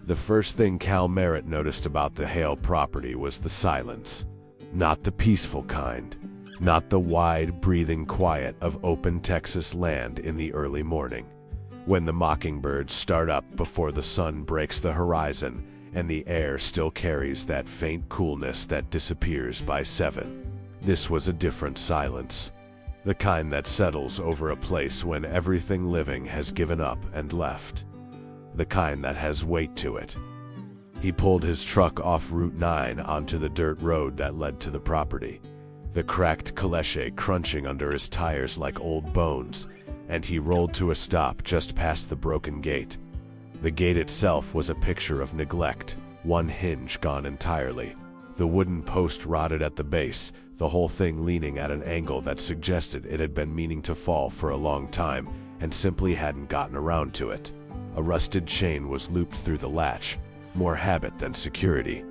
The first thing Cal Merritt noticed about the Hale property was the silence. Not the peaceful kind. Not the wide, breathing quiet of open Texas land in the early morning, when the mockingbirds start up before the sun breaks the horizon and the air still carries that faint coolness that disappears by 7. This was a different silence. The kind that settles over a place when everything living has given up and left. The kind that has weight to it. He pulled his truck off Route 9 onto the dirt road that led to the property, the cracked Kaleche crunching under his tires like old bones, and he rolled to a stop just past the broken gate. The gate itself was a picture of neglect, one hinge gone entirely. The wooden post rotted at the base, the whole thing leaning at an angle that suggested it had been meaning to fall for a long time and simply hadn't gotten around to it. A rusted chain was looped through the latch, more habit than security.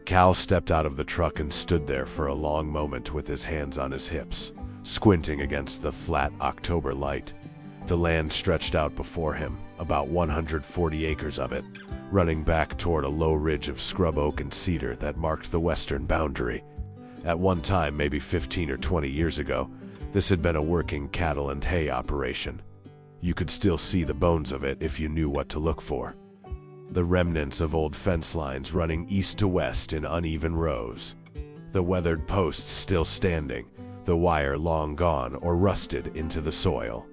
Cal stepped out of the truck and stood there for a long moment with his hands on his hips, squinting against the flat October light. The land stretched out before him, about 140 acres of it, running back toward a low ridge of scrub oak and cedar that marked the western boundary. At one time, maybe 15 or 20 years ago, this had been a working cattle and hay operation. You could still see the bones of it if you knew what to look for. The remnants of old fence lines running east to west in uneven rows. The weathered posts still standing, the wire long gone or rusted into the soil.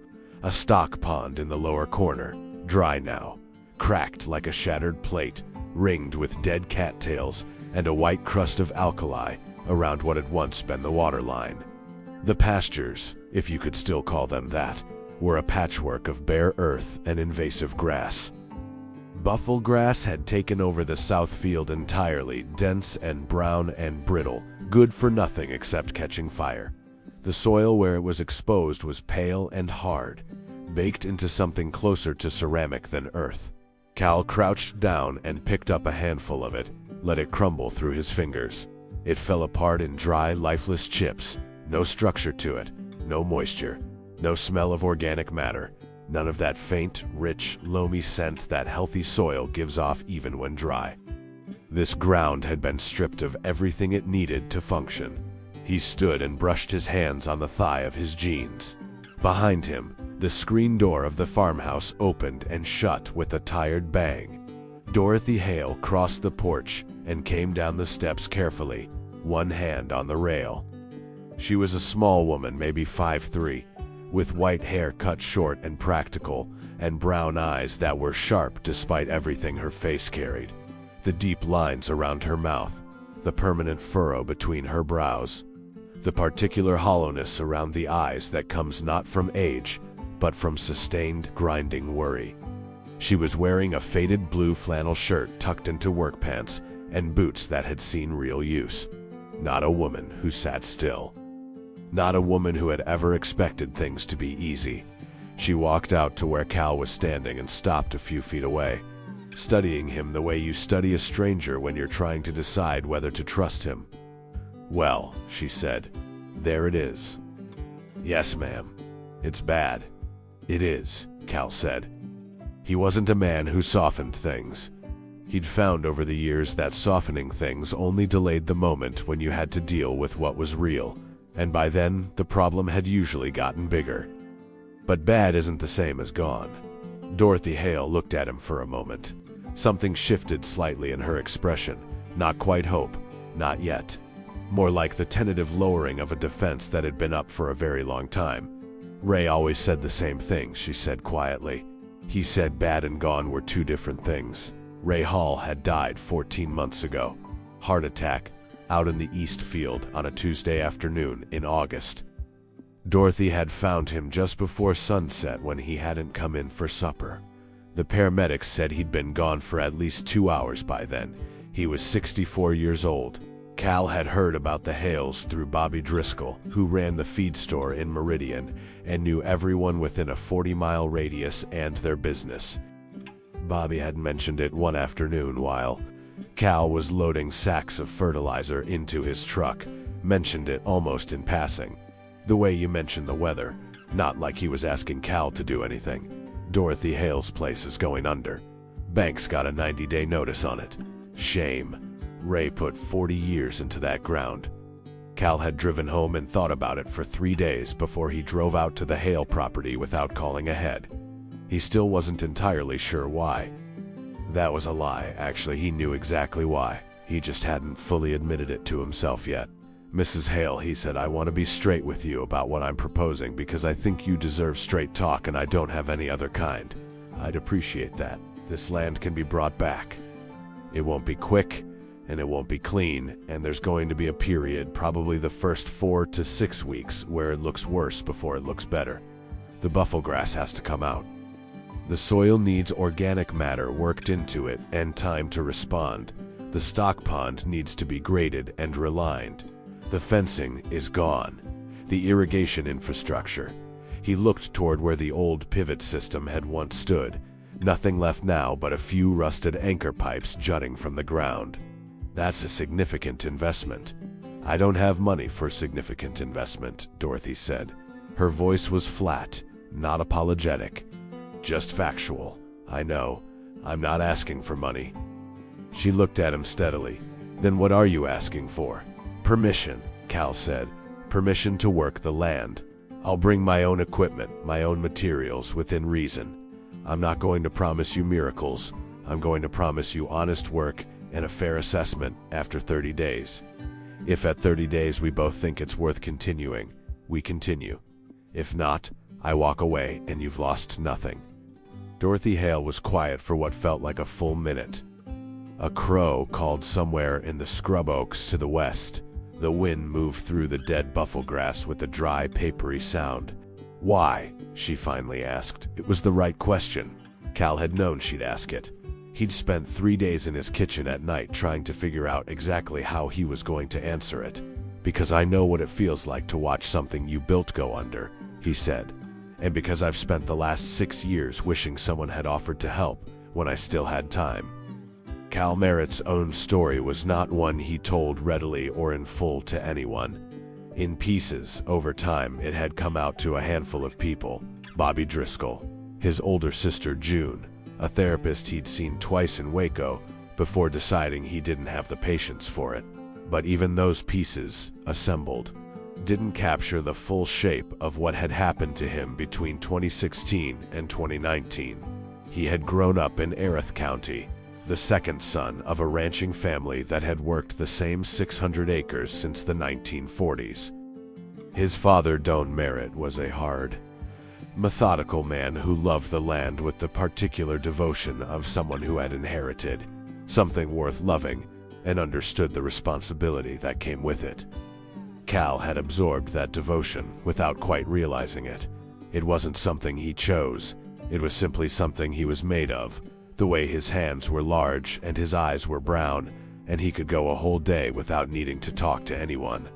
A stock pond in the lower corner, dry now, cracked like a shattered plate, ringed with dead cattails and a white crust of alkali around what had once been the water line. The pastures, if you could still call them that, were a patchwork of bare earth and invasive grass. Buffalo grass had taken over the south field entirely, dense and brown and brittle, good for nothing except catching fire. The soil where it was exposed was pale and hard, baked into something closer to ceramic than earth. Cal crouched down and picked up a handful of it, let it crumble through his fingers. It fell apart in dry, lifeless chips, no structure to it, no moisture, no smell of organic matter, none of that faint, rich, loamy scent that healthy soil gives off even when dry. This ground had been stripped of everything it needed to function. He stood and brushed his hands on the thigh of his jeans. Behind him, the screen door of the farmhouse opened and shut with a tired bang. Dorothy Hale crossed the porch and came down the steps carefully, one hand on the rail. She was a small woman, maybe 5'3", with white hair cut short and practical, and brown eyes that were sharp despite everything her face carried. The deep lines around her mouth, the permanent furrow between her brows, the particular hollowness around the eyes that comes not from age, but from sustained, grinding worry. She was wearing a faded blue flannel shirt tucked into work pants and boots that had seen real use. Not a woman who sat still. Not a woman who had ever expected things to be easy. She walked out to where Cal was standing and stopped a few feet away, studying him the way you study a stranger when you're trying to decide whether to trust him. "Well," she said, "there it is." "Yes, ma'am. It's bad." "It is," Cal said. He wasn't a man who softened things. He'd found over the years that softening things only delayed the moment when you had to deal with what was real, and by then the problem had usually gotten bigger. But bad isn't the same as gone. Dorothy Hale looked at him for a moment. Something shifted slightly in her expression. Not quite hope, not yet. More like the tentative lowering of a defense that had been up for a very long time. "Ray always said the same thing," she said quietly. "He said bad and gone were two different things. Ray Hall had died 14 months ago. Heart attack, out in the East Field on a Tuesday afternoon in August. Dorothy had found him just before sunset when he hadn't come in for supper. The paramedics said he'd been gone for at least 2 hours by then. He was 64 years old. Cal had heard about the Hales through Bobby Driscoll, who ran the feed store in Meridian and knew everyone within a 40-mile radius and their business. Bobby had mentioned it one afternoon while Cal was loading sacks of fertilizer into his truck, mentioned it almost in passing. The way you mention the weather, not like he was asking Cal to do anything. "Dorothy Hale's place is going under." Bank's got a 90-day notice on it. Shame. Ray put 40 years into that ground. Cal had driven home and thought about it for 3 days before he drove out to the Hale property without calling ahead. He still wasn't entirely sure why. That was a lie. Actually, he knew exactly why. He just hadn't fully admitted it to himself yet. "Mrs. Hale," he said, "I want to be straight with you about what I'm proposing because I think you deserve straight talk and I don't have any other kind. I'd appreciate that. This land can be brought back. It won't be quick, and it won't be clean, and there's going to be a period, probably the first 4 to 6 weeks, where it looks worse before it looks better. The buffalo grass has to come out. The soil needs organic matter worked into it and time to respond. The stock pond needs to be graded and relined. The fencing is gone. The irrigation infrastructure." He looked toward where the old pivot system had once stood. Nothing left now but a few rusted anchor pipes jutting from the ground. "That's a significant investment." "I don't have money for significant investment," Dorothy said. Her voice was flat, not apologetic. "Just factual. I know. I'm not asking for money." She looked at him steadily. "Then what are you asking for?" "Permission," Cal said. "Permission to work the land. I'll bring my own equipment, my own materials, within reason. I'm not going to promise you miracles. I'm going to promise you honest work and a fair assessment after 30 days. If at 30 days we both think it's worth continuing, we continue. If not, I walk away and you've lost nothing." Dorothy Hale was quiet for what felt like a full minute. A crow called somewhere in the scrub oaks to the west. The wind moved through the dead buffalo grass with a dry, papery sound. "Why?" she finally asked. It was the right question. Cal had known she'd ask it. He'd spent 3 days in his kitchen at night trying to figure out exactly how he was going to answer it. "Because I know what it feels like to watch something you built go under," he said. "And because I've spent the last 6 years wishing someone had offered to help when I still had time." Cal Merritt's own story was not one he told readily or in full to anyone. In pieces, over time, it had come out to a handful of people. Bobby Driscoll, his older sister June, a therapist he'd seen twice in Waco, before deciding he didn't have the patience for it. But even those pieces, assembled, didn't capture the full shape of what had happened to him between 2016 and 2019. He had grown up in Erath County, the second son of a ranching family that had worked the same 600 acres since the 1940s. His father, Don Merritt, was a hard, methodical man who loved the land with the particular devotion of someone who had inherited something worth loving and understood the responsibility that came with it. Cal had absorbed that devotion without quite realizing it. It wasn't something he chose. It was simply something he was made of. The way his hands were large and his eyes were brown, and he could go a whole day without needing to talk to anyone.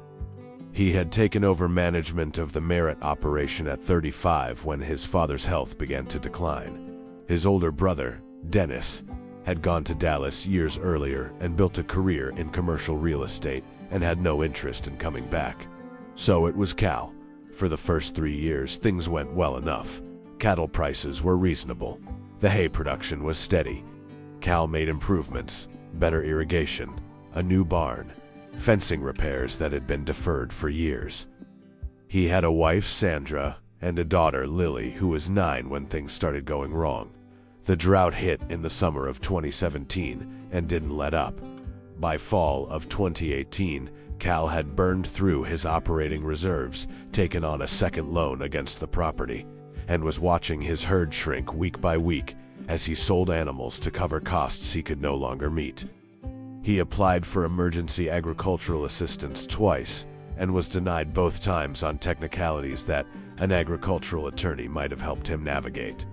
He had taken over management of the Merritt operation at 35 when his father's health began to decline. His older brother, Dennis, had gone to Dallas years earlier and built a career in commercial real estate and had no interest in coming back. So it was Cal. For the first 3 years, things went well enough. Cattle prices were reasonable. The hay production was steady. Cal made improvements, better irrigation, a new barn, fencing repairs that had been deferred for years. He had a wife, Sandra, and a daughter, Lily, who was 9 when things started going wrong. The drought hit in the summer of 2017 and didn't let up. By fall of 2018, Cal had burned through his operating reserves, taken on a second loan against the property, and was watching his herd shrink week by week as he sold animals to cover costs he could no longer meet. He applied for emergency agricultural assistance twice and was denied both times on technicalities that an agricultural attorney might have helped him navigate.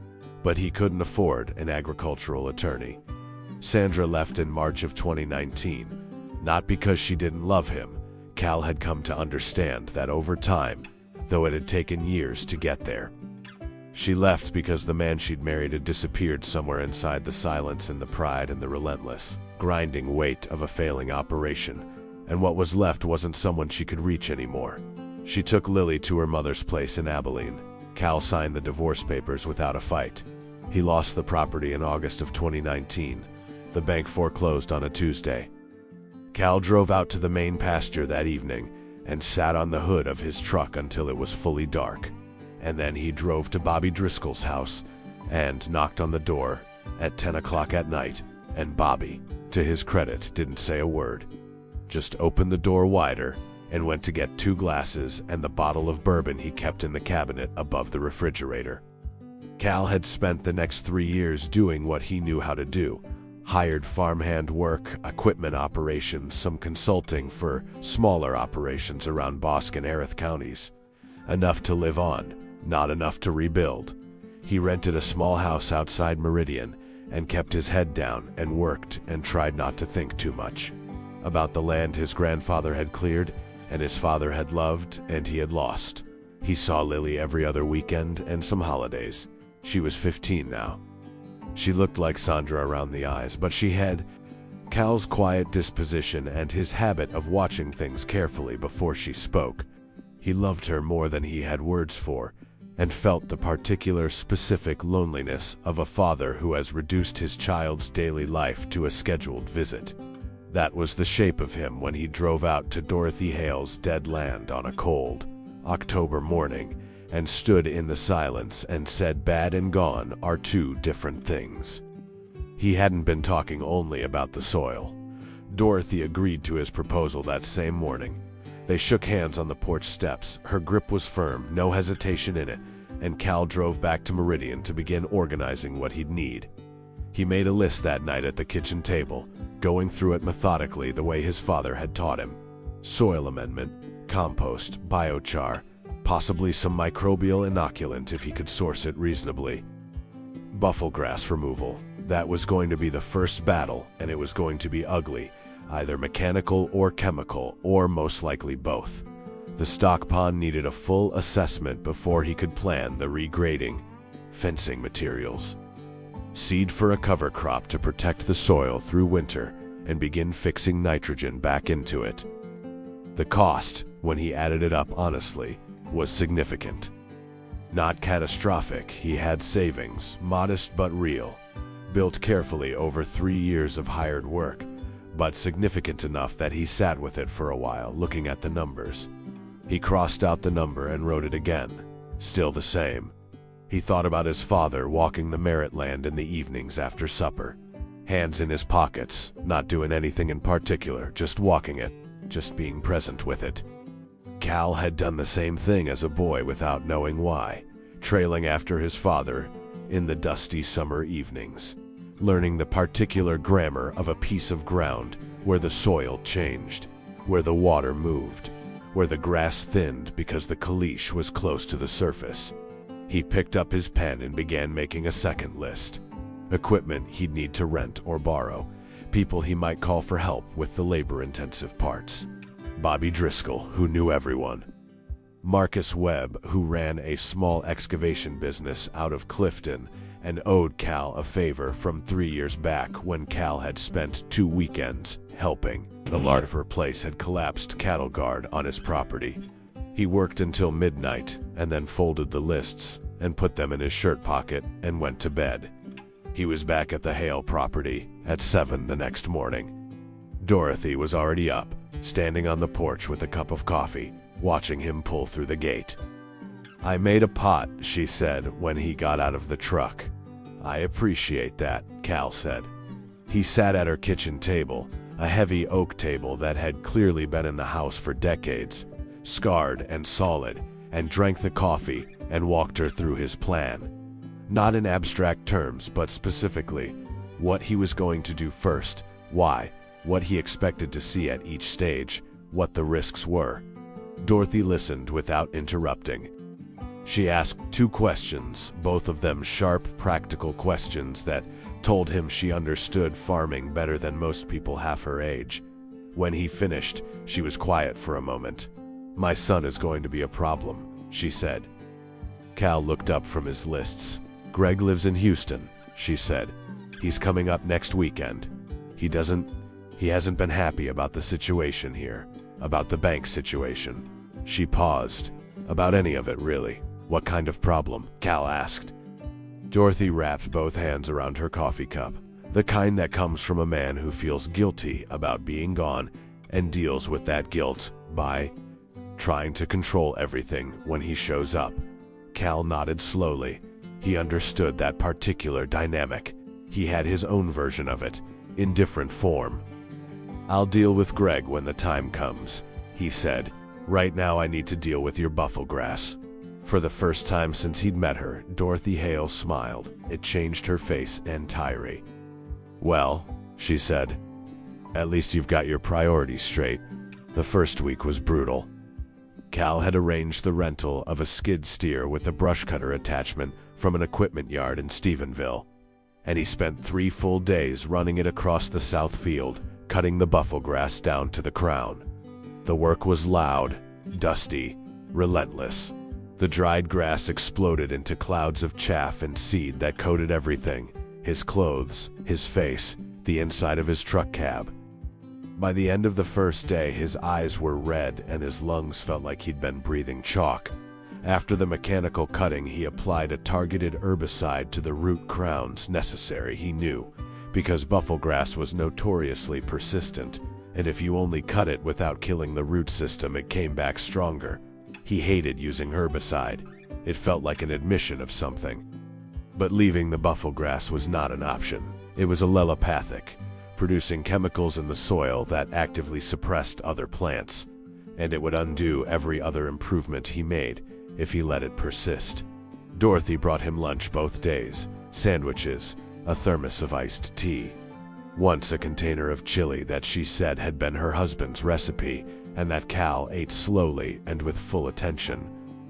But he couldn't afford an agricultural attorney. Sandra left in March of 2019, not because she didn't love him. Cal had come to understand that over time, though it had taken years to get there. She left because the man she'd married had disappeared somewhere inside the silence and the pride and the relentless, grinding weight of a failing operation, and what was left wasn't someone she could reach anymore. She took Lily to her mother's place in Abilene. Cal signed the divorce papers without a fight. He lost the property in August of 2019. The bank foreclosed on a Tuesday. Cal drove out to the main pasture that evening and sat on the hood of his truck until it was fully dark. And then he drove to Bobby Driscoll's house and knocked on the door at 10 o'clock at night, and Bobby, to his credit, didn't say a word. Just opened the door wider and went to get 2 glasses and the bottle of bourbon he kept in the cabinet above the refrigerator. Cal had spent the next 3 years doing what he knew how to do. Hired farmhand work, equipment operations, some consulting for smaller operations around Bosque and Erith counties. Enough to live on, not enough to rebuild. He rented a small house outside Meridian and kept his head down and worked and tried not to think too much about the land his grandfather had cleared and his father had loved and he had lost. He saw Lily every other weekend and some holidays. She was 15 now. She looked like Sandra around the eyes, but she had Cal's quiet disposition and his habit of watching things carefully before she spoke. He loved her more than he had words for, and felt the particular specific loneliness of a father who has reduced his child's daily life to a scheduled visit. That was the shape of him when he drove out to Dorothy Hale's dead land on a cold October morning and stood in the silence and said bad and gone are 2 different things. He hadn't been talking only about the soil. Dorothy agreed to his proposal that same morning. They shook hands on the porch steps. Her grip was firm, no hesitation in it, and Cal drove back to Meridian to begin organizing what he'd need. He made a list that night at the kitchen table, going through it methodically the way his father had taught him. Soil amendment, compost, biochar, possibly some microbial inoculant if he could source it reasonably. Bufflegrass removal. That was going to be the first battle, and it was going to be ugly, either mechanical or chemical, or most likely both. The stock pond needed a full assessment before he could plan the regrading. Fencing materials. Seed for a cover crop to protect the soil through winter and begin fixing nitrogen back into it. The cost, when he added it up honestly, was significant. Not catastrophic, he had savings, modest but real, built carefully over 3 years of hired work, but significant enough that he sat with it for a while, looking at the numbers. He crossed out the number and wrote it again. Still the same. He thought about his father walking the Merritt land in the evenings after supper. Hands in his pockets, not doing anything in particular, just walking it, just being present with it. Cal had done the same thing as a boy without knowing why, trailing after his father in the dusty summer evenings, learning the particular grammar of a piece of ground where the soil changed, where the water moved, where the grass thinned because the caliche was close to the surface. He picked up his pen and began making a second list. Equipment he'd need to rent or borrow, people he might call for help with the labor-intensive parts. Bobby Driscoll, who knew everyone. Marcus Webb, who ran a small excavation business out of Clifton and owed Cal a favor from 3 years back when Cal had spent 2 weekends helping. The Lartifer place had collapsed cattle guard on his property. He worked until midnight and then folded the lists and put them in his shirt pocket and went to bed. He was back at the Hale property at 7 the next morning. Dorothy was already up, standing on the porch with a cup of coffee, watching him pull through the gate. "I made a pot," she said when he got out of the truck. "I appreciate that," Cal said. He sat at her kitchen table, a heavy oak table that had clearly been in the house for decades, scarred and solid, and drank the coffee and walked her through his plan. Not in abstract terms, but specifically, what he was going to do first, why, what he expected to see at each stage, what the risks were. Dorothy listened without interrupting. She asked 2 questions, both of them sharp, practical questions that told him she understood farming better than most people half her age. When he finished, she was quiet for a moment. "My son is going to be a problem," she said. Cal looked up from his lists. "Greg lives in Houston," she said. "He's coming up next weekend. He hasn't been happy about the situation here, about the bank situation." She paused. "About any of it, really. What kind of problem?" Cal asked. Dorothy wrapped both hands around her coffee cup, the kind that comes from a man who feels guilty about being gone and deals with that guilt by trying to control everything when he shows up. Cal nodded slowly. He understood that particular dynamic. He had his own version of it, in different form. "I'll deal with Greg when the time comes," he said. "Right now I need to deal with your Bufflegrass." For the first time since he'd met her, Dorothy Hale smiled. It changed her face entirely. "Well," she said, "at least you've got your priorities straight. The first week was brutal." Cal had arranged the rental of a skid steer with a brush cutter attachment from an equipment yard in Stephenville, and he spent 3 full days running it across the south field, cutting the Bufflegrass down to the crown. The work was loud, dusty, relentless. The dried grass exploded into clouds of chaff and seed that coated everything: his clothes, his face, the inside of his truck cab. By the end of the first day, his eyes were red and his lungs felt like he'd been breathing chalk. After the mechanical cutting, he applied a targeted herbicide to the root crowns necessary, he knew, because Bufflegrass was notoriously persistent, and if you only cut it without killing the root system, it came back stronger. He hated using herbicide. It felt like an admission of something. But leaving the Bufflegrass was not an option. It was allelopathic, producing chemicals in the soil that actively suppressed other plants, and it would undo every other improvement he made if he let it persist. Dorothy brought him lunch both days: sandwiches, a thermos of iced tea, once a container of chili that she said had been her husband's recipe, and that Cal ate slowly and with full attention,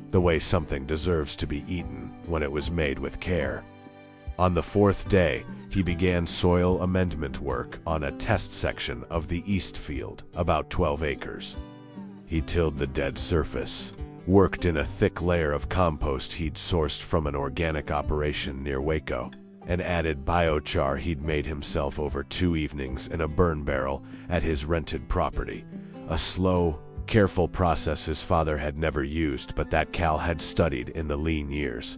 the way something deserves to be eaten when it was made with care. On the 4th day, he began soil amendment work on a test section of the East Field, about 12 acres. He tilled the dead surface, worked in a thick layer of compost he'd sourced from an organic operation near Waco, and added biochar he'd made himself over 2 evenings in a burn barrel at his rented property. A slow, careful process his father had never used, but that Cal had studied in the lean years,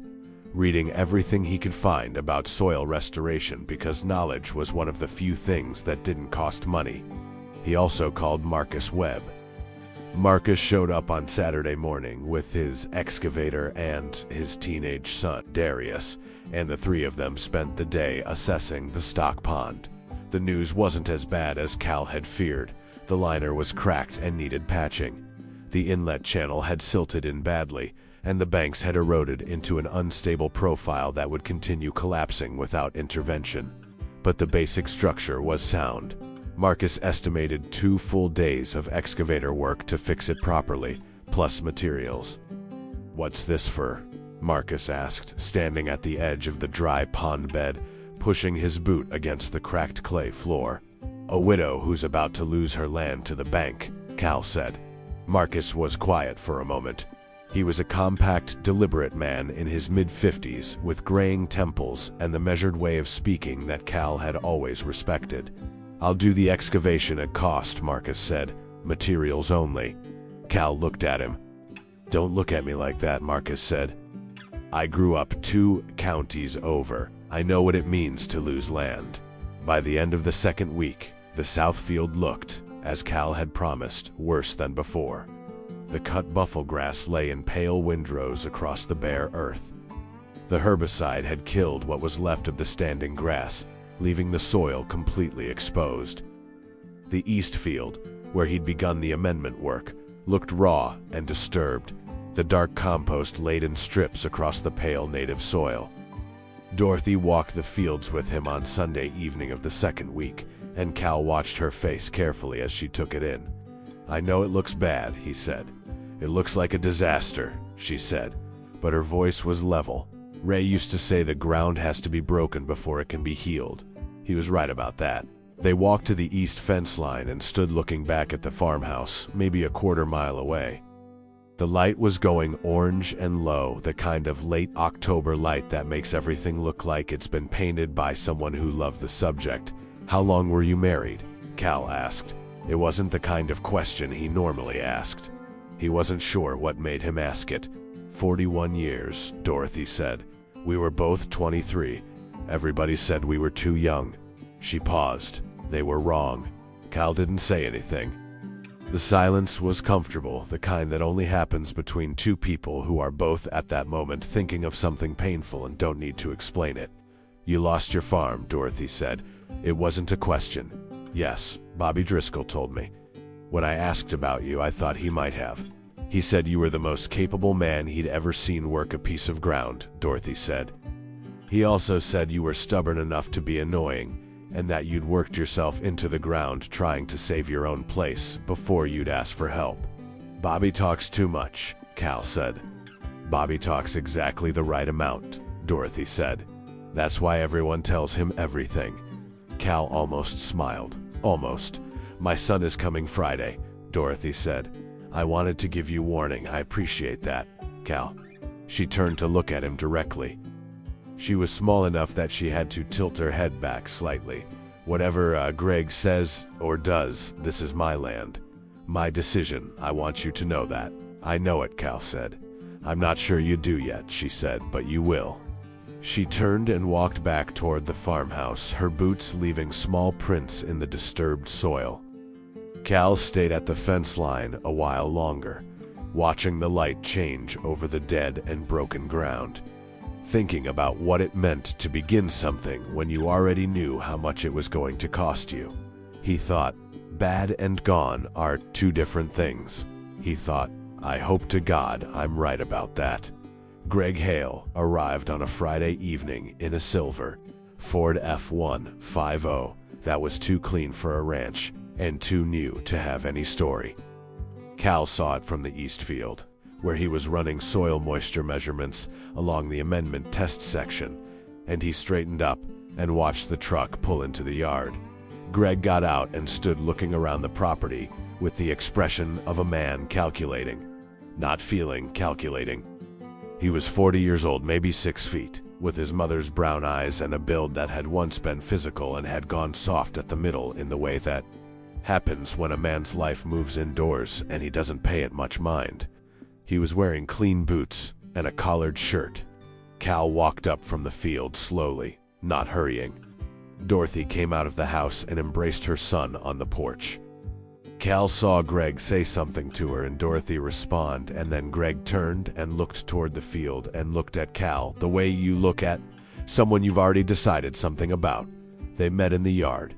reading everything he could find about soil restoration because knowledge was one of the few things that didn't cost money. He also called Marcus Webb. Marcus showed up on Saturday morning with his excavator and his teenage son, Darius, and the 3 of them spent the day assessing the stock pond. The news wasn't as bad as Cal had feared. The liner was cracked and needed patching. The inlet channel had silted in badly, and the banks had eroded into an unstable profile that would continue collapsing without intervention. But the basic structure was sound. Marcus estimated 2 full days of excavator work to fix it properly, plus materials. "What's this for?" Marcus asked, standing at the edge of the dry pond bed, pushing his boot against the cracked clay floor. "A widow who's about to lose her land to the bank," Cal said. Marcus was quiet for a moment. He was a compact, deliberate man in his mid-50s, with graying temples and the measured way of speaking that Cal had always respected. "I'll do the excavation at cost," Marcus said. "Materials only." Cal looked at him. "Don't look at me like that," Marcus said. "I grew up 2 counties over. I know what it means to lose land." By the end of the 2nd week, the south field looked, as Cal had promised, worse than before. The cut Bufflegrass lay in pale windrows across the bare earth. The herbicide had killed what was left of the standing grass, leaving the soil completely exposed. The East Field, where he'd begun the amendment work, looked raw and disturbed, the dark compost laid in strips across the pale native soil. Dorothy walked the fields with him on Sunday evening of the 2nd week, and Cal watched her face carefully as she took it in. "I know it looks bad," he said. "It looks like a disaster," she said, but her voice was level. "Ray used to say the ground has to be broken before it can be healed." He was right about that. They walked to the east fence line and stood looking back at the farmhouse, maybe a quarter mile away. The light was going orange and low, the kind of late October light that makes everything look like it's been painted by someone who loved the subject. "How long were you married?" Cal asked. It wasn't the kind of question he normally asked. He wasn't sure what made him ask it. 41 years, Dorothy said. We were both 23. Everybody said we were too young. She paused. They were wrong. Cal didn't say anything. The silence was comfortable, the kind that only happens between two people who are both at that moment thinking of something painful and don't need to explain it. You lost your farm, Dorothy said. It wasn't a question. Yes, Bobby Driscoll told me. When I asked about you, I thought he might have. He said you were the most capable man he'd ever seen work a piece of ground, Dorothy said. He also said you were stubborn enough to be annoying, and that you'd worked yourself into the ground trying to save your own place before you'd ask for help. Bobby talks too much, Cal said. Bobby talks exactly the right amount, Dorothy said. That's why everyone tells him everything. Cal almost smiled. Almost. My son is coming Friday, Dorothy said. I wanted to give you warning. I appreciate that, Cal. She turned to look at him directly. She was small enough that she had to tilt her head back slightly. Whatever Greg says or does, this is my land. My decision. I want you to know that. I know it, Cal said. I'm not sure you do yet, she said, but you will. She turned and walked back toward the farmhouse, her boots leaving small prints in the disturbed soil. Cal stayed at the fence line a while longer, watching the light change over the dead and broken ground, thinking about what it meant to begin something when you already knew how much it was going to cost you. He thought, bad and gone are two different things. He thought, I hope to God I'm right about that. Greg Hale arrived on a Friday evening in a silver Ford F-150 that was too clean for a ranch and too new to have any story. Cal saw it from the east field, where he was running soil moisture measurements along the amendment test section, and he straightened up and watched the truck pull into the yard. Greg got out and stood looking around the property with the expression of a man calculating. Not feeling, calculating. He was 40 years old, maybe 6 feet, with his mother's brown eyes and a build that had once been physical and had gone soft at the middle in the way that happens when a man's life moves indoors and he doesn't pay it much mind. He was wearing clean boots and a collared shirt. Cal walked up from the field slowly, not hurrying. Dorothy came out of the house and embraced her son on the porch. Cal saw Greg say something to her and Dorothy respond, and then Greg turned and looked toward the field and looked at Cal the way you look at someone you've already decided something about. They met in the yard.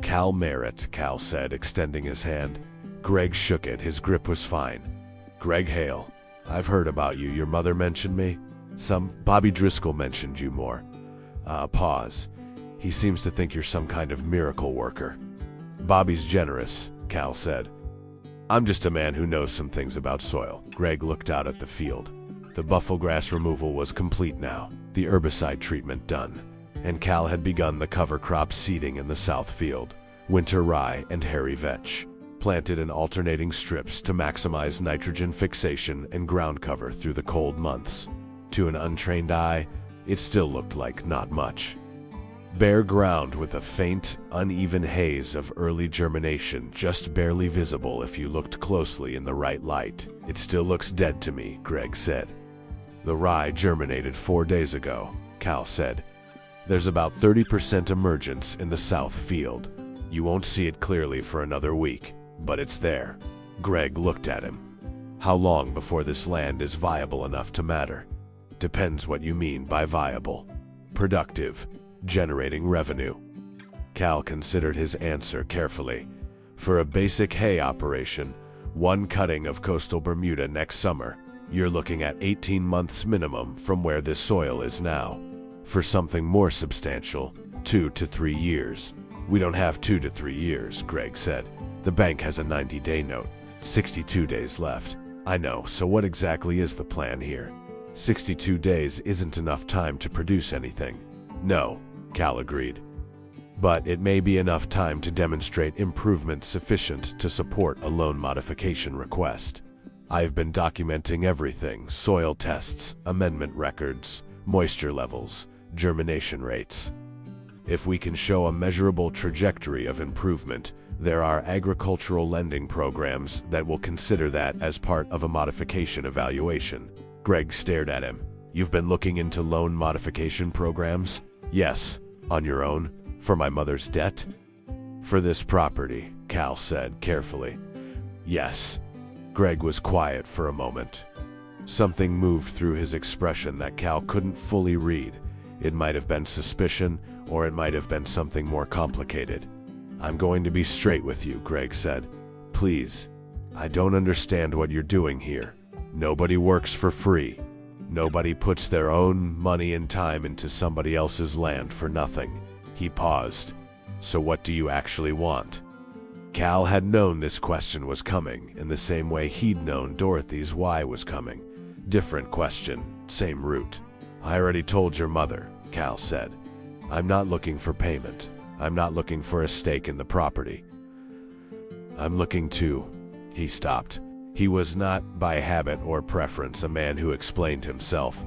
Cal Merritt, Cal said, extending his hand. Greg shook it. His grip was fine. Greg Hale, I've heard about you. Your mother mentioned me? Bobby Driscoll mentioned you more. Pause. He seems to think you're some kind of miracle worker. Bobby's generous, Cal said. I'm just a man who knows some things about soil. Greg looked out at the field. The buffalo grass removal was complete now, the herbicide treatment done, and Cal had begun the cover crop seeding in the south field, winter rye and hairy vetch, planted in alternating strips to maximize nitrogen fixation and ground cover through the cold months. To an untrained eye, it still looked like not much. Bare ground with a faint, uneven haze of early germination just barely visible if you looked closely in the right light. It still looks dead to me, Greg said. The rye germinated 4 days ago, Cal said. There's about 30% emergence in the south field. You won't see it clearly for another week, but it's there. Greg looked at him. How long before this land is viable enough to matter? Depends what you mean by viable. Productive. Generating revenue. Cal considered his answer carefully. For a basic hay operation, 1 cutting of coastal Bermuda next summer, you're looking at 18 months minimum from where this soil is now. For something more substantial, 2 to 3 years. We don't have 2 to 3 years, Greg said. The bank has a 90-day note, 62 days left. I know, so what exactly is the plan here? 62 days isn't enough time to produce anything. No, Cal agreed. But it may be enough time to demonstrate improvements sufficient to support a loan modification request. I've been documenting everything: soil tests, amendment records, moisture levels, germination rates. If we can show a measurable trajectory of improvement, there are agricultural lending programs that will consider that as part of a modification evaluation. Greg stared at him. You've been looking into loan modification programs? Yes. On your own? For my mother's debt? For this property, Cal said carefully. Yes. Greg was quiet for a moment. Something moved through his expression that Cal couldn't fully read. It might have been suspicion, or it might have been something more complicated. I'm going to be straight with you, Greg said. Please. I don't understand what you're doing here. Nobody works for free. Nobody puts their own money and time into somebody else's land for nothing. He paused. So what do you actually want? Cal had known this question was coming, in the same way he'd known Dorothy's why was coming. Different question, same root. I already told your mother, Cal said. I'm not looking for payment. I'm not looking for a stake in the property. I'm looking to... He stopped. He was not, by habit or preference, a man who explained himself,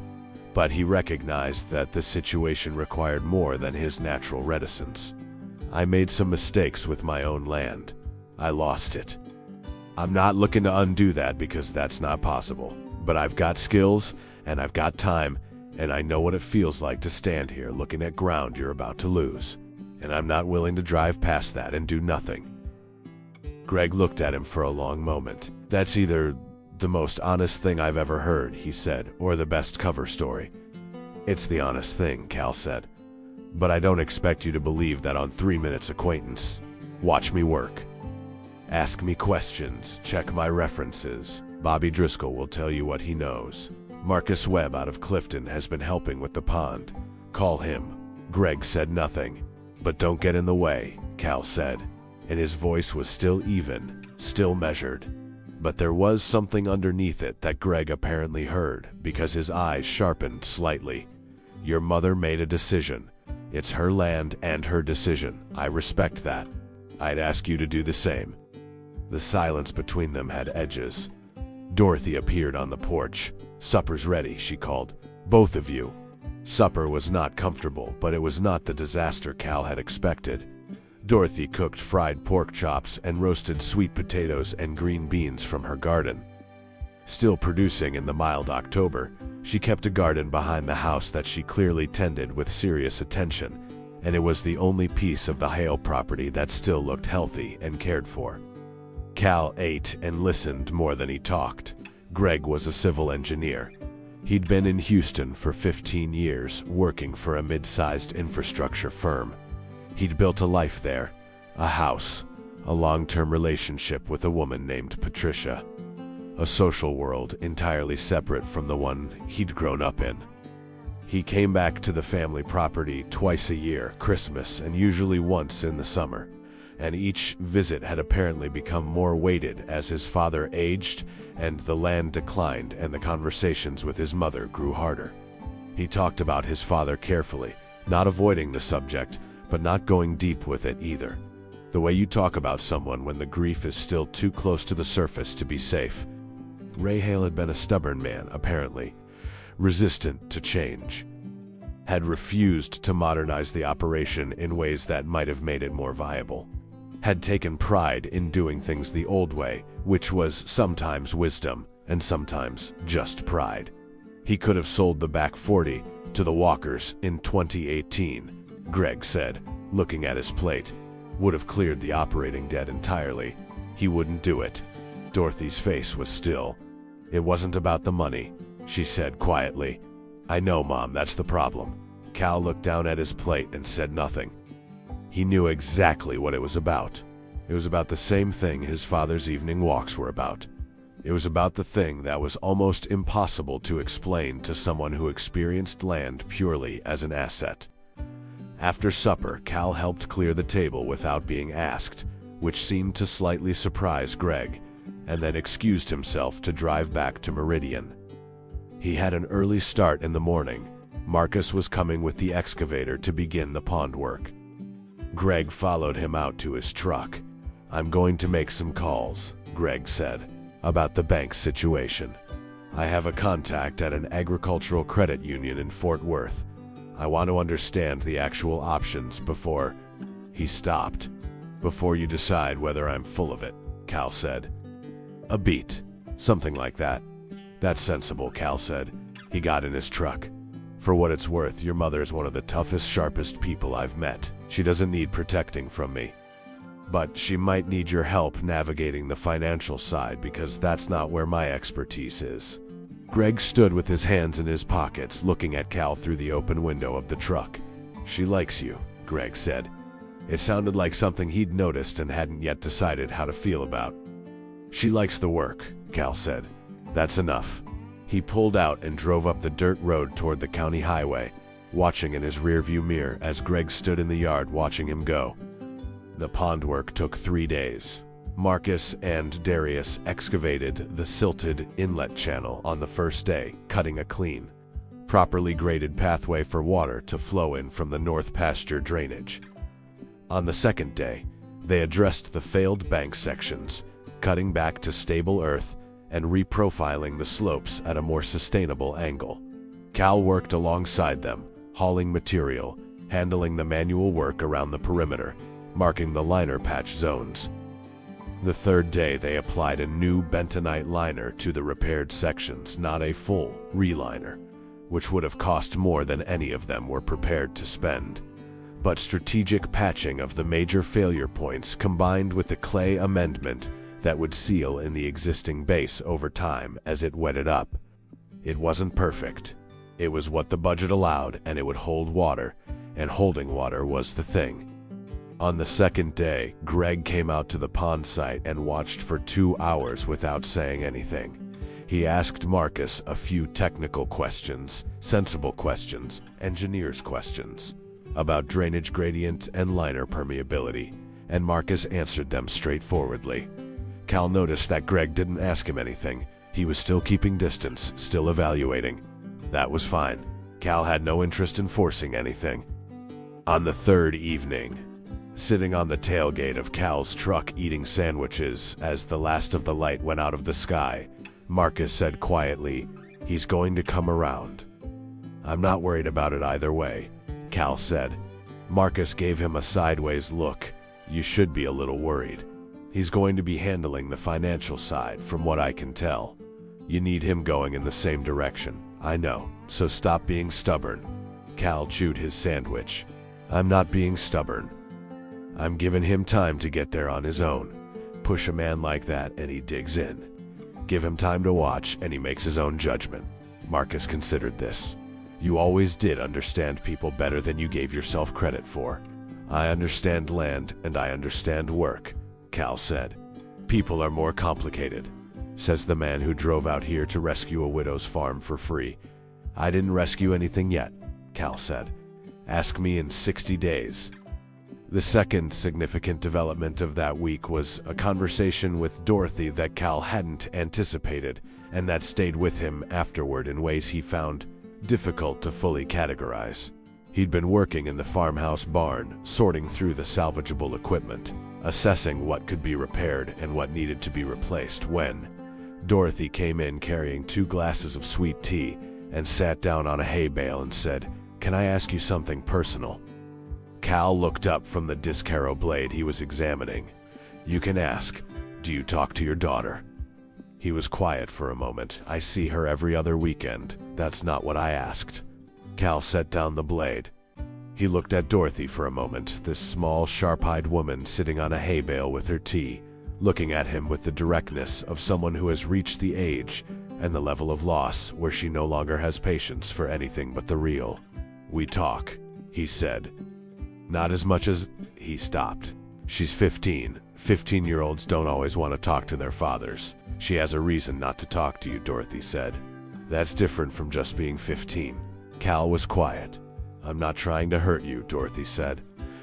but he recognized that the situation required more than his natural reticence. I made some mistakes with my own land. I lost it. I'm not looking to undo that because that's not possible, but I've got skills, and I've got time, and I know what it feels like to stand here looking at ground you're about to lose, and I'm not willing to drive past that and do nothing. Greg looked at him for a long moment. That's either the most honest thing I've ever heard, he said, or the best cover story. It's the honest thing, Cal said. But I don't expect you to believe that on 3 minutes acquaintance. Watch me work. Ask me questions, check my references. Bobby Driscoll will tell you what he knows. Marcus Webb out of Clifton has been helping with the pond. Call him. Greg said nothing. But don't get in the way, Cal said, and his voice was still even, still measured. But there was something underneath it that Greg apparently heard, because his eyes sharpened slightly. Your mother made a decision. It's her land and her decision. I respect that. I'd ask you to do the same. The silence between them had edges. Dorothy appeared on the porch. Supper's ready, she called. Both of you. Supper was not comfortable, but it was not the disaster Cal had expected. Dorothy cooked fried pork chops and roasted sweet potatoes and green beans from her garden. Still producing in the mild October, she kept a garden behind the house that she clearly tended with serious attention, and it was the only piece of the Hale property that still looked healthy and cared for. Cal ate and listened more than he talked. Greg was a civil engineer. He'd been in Houston for 15 years, working for a mid-sized infrastructure firm. He'd built a life there, a house, a long-term relationship with a woman named Patricia, a social world entirely separate from the one he'd grown up in. He came back to the family property twice a year, Christmas and usually once in the summer, and each visit had apparently become more weighted as his father aged and the land declined and the conversations with his mother grew harder. He talked about his father carefully, not avoiding the subject, but not going deep with it either. The way you talk about someone when the grief is still too close to the surface to be safe. Ray Hale had been a stubborn man, apparently, resistant to change. Had refused to modernize the operation in ways that might have made it more viable. Had taken pride in doing things the old way, which was sometimes wisdom and sometimes just pride. He could have sold the back 40 to the Walkers in 2018. Greg said, looking at his plate. Would have cleared the operating debt entirely. He wouldn't do it. Dorothy's face was still. It wasn't about the money, she said quietly. I know, Mom, that's the problem. Cal looked down at his plate and said nothing. He knew exactly what it was about. It was about the same thing his father's evening walks were about. It was about the thing that was almost impossible to explain to someone who experienced land purely as an asset. After supper, Cal helped clear the table without being asked, which seemed to slightly surprise Greg, and then excused himself to drive back to Meridian. He had an early start in the morning. Marcus was coming with the excavator to begin the pond work. Greg followed him out to his truck. I'm going to make some calls, Greg said, about the bank's situation. I have a contact at an agricultural credit union in Fort Worth. I want to understand the actual options before... He stopped. Before you decide whether I'm full of it, Cal said. A beat. Something like that. That's sensible, Cal said. He got in his truck. For what it's worth, your mother is one of the toughest, sharpest people I've met. She doesn't need protecting from me. But she might need your help navigating the financial side because that's not where my expertise is. Greg stood with his hands in his pockets, looking at Cal through the open window of the truck. She likes you, Greg said. It sounded like something he'd noticed and hadn't yet decided how to feel about. She likes the work, Cal said. That's enough. He pulled out and drove up the dirt road toward the county highway, watching in his rearview mirror as Greg stood in the yard watching him go. The pond work took 3 days. Marcus and Darius excavated the silted inlet channel on the first day, cutting a clean, properly graded pathway for water to flow in from the north pasture drainage. On the second day, they addressed the failed bank sections, cutting back to stable earth and reprofiling the slopes at a more sustainable angle. Cal worked alongside them, hauling material, handling the manual work around the perimeter, marking the liner patch zones. The third day, they applied a new bentonite liner to the repaired sections, not a full reliner, which would have cost more than any of them were prepared to spend. But strategic patching of the major failure points combined with the clay amendment that would seal in the existing base over time as it wetted up. It wasn't perfect. It was what the budget allowed, and it would hold water, and holding water was the thing. On the second day, Greg came out to the pond site and watched for 2 hours without saying anything. He asked Marcus a few technical questions, sensible questions, engineer's questions, about drainage gradient and liner permeability, and Marcus answered them straightforwardly. Cal noticed that Greg didn't ask him anything. He was still keeping distance, still evaluating. That was fine. Cal had no interest in forcing anything. On the third evening, sitting on the tailgate of Cal's truck eating sandwiches as the last of the light went out of the sky, Marcus said quietly, "He's going to come around." "I'm not worried about it either way," Cal said. Marcus gave him a sideways look. "You should be a little worried. He's going to be handling the financial side, from what I can tell. You need him going in the same direction. I know, so stop being stubborn." Cal chewed his sandwich. "I'm not being stubborn. I'm giving him time to get there on his own. Push a man like that and he digs in. Give him time to watch and he makes his own judgment." Marcus considered this. "You always did understand people better than you gave yourself credit for." "I understand land and I understand work," Cal said. "People are more complicated," says the man who drove out here to rescue a widow's farm for free. "I didn't rescue anything yet," Cal said. "Ask me in 60 days. The second significant development of that week was a conversation with Dorothy that Cal hadn't anticipated, and that stayed with him afterward in ways he found difficult to fully categorize. He'd been working in the farmhouse barn, sorting through the salvageable equipment, assessing what could be repaired and what needed to be replaced when Dorothy came in carrying 2 glasses of sweet tea and sat down on a hay bale and said, "Can I ask you something personal?" Cal looked up from the disc harrow blade he was examining. "You can ask. Do you talk to your daughter?" He was quiet for a moment. "I see her every other weekend. That's not what I asked." Cal set down the blade. He looked at Dorothy for a moment, this small, sharp-eyed woman sitting on a hay bale with her tea, looking at him with the directness of someone who has reached the age and the level of loss where she no longer has patience for anything but the real. "We talk," he said. "Not as much as—" He stopped. "She's 15. 15-year-olds don't always want to talk to their fathers. She has a reason not to talk to you," Dorothy said. "That's different from just being 15. Cal was quiet. "I'm not trying to hurt you," Dorothy said.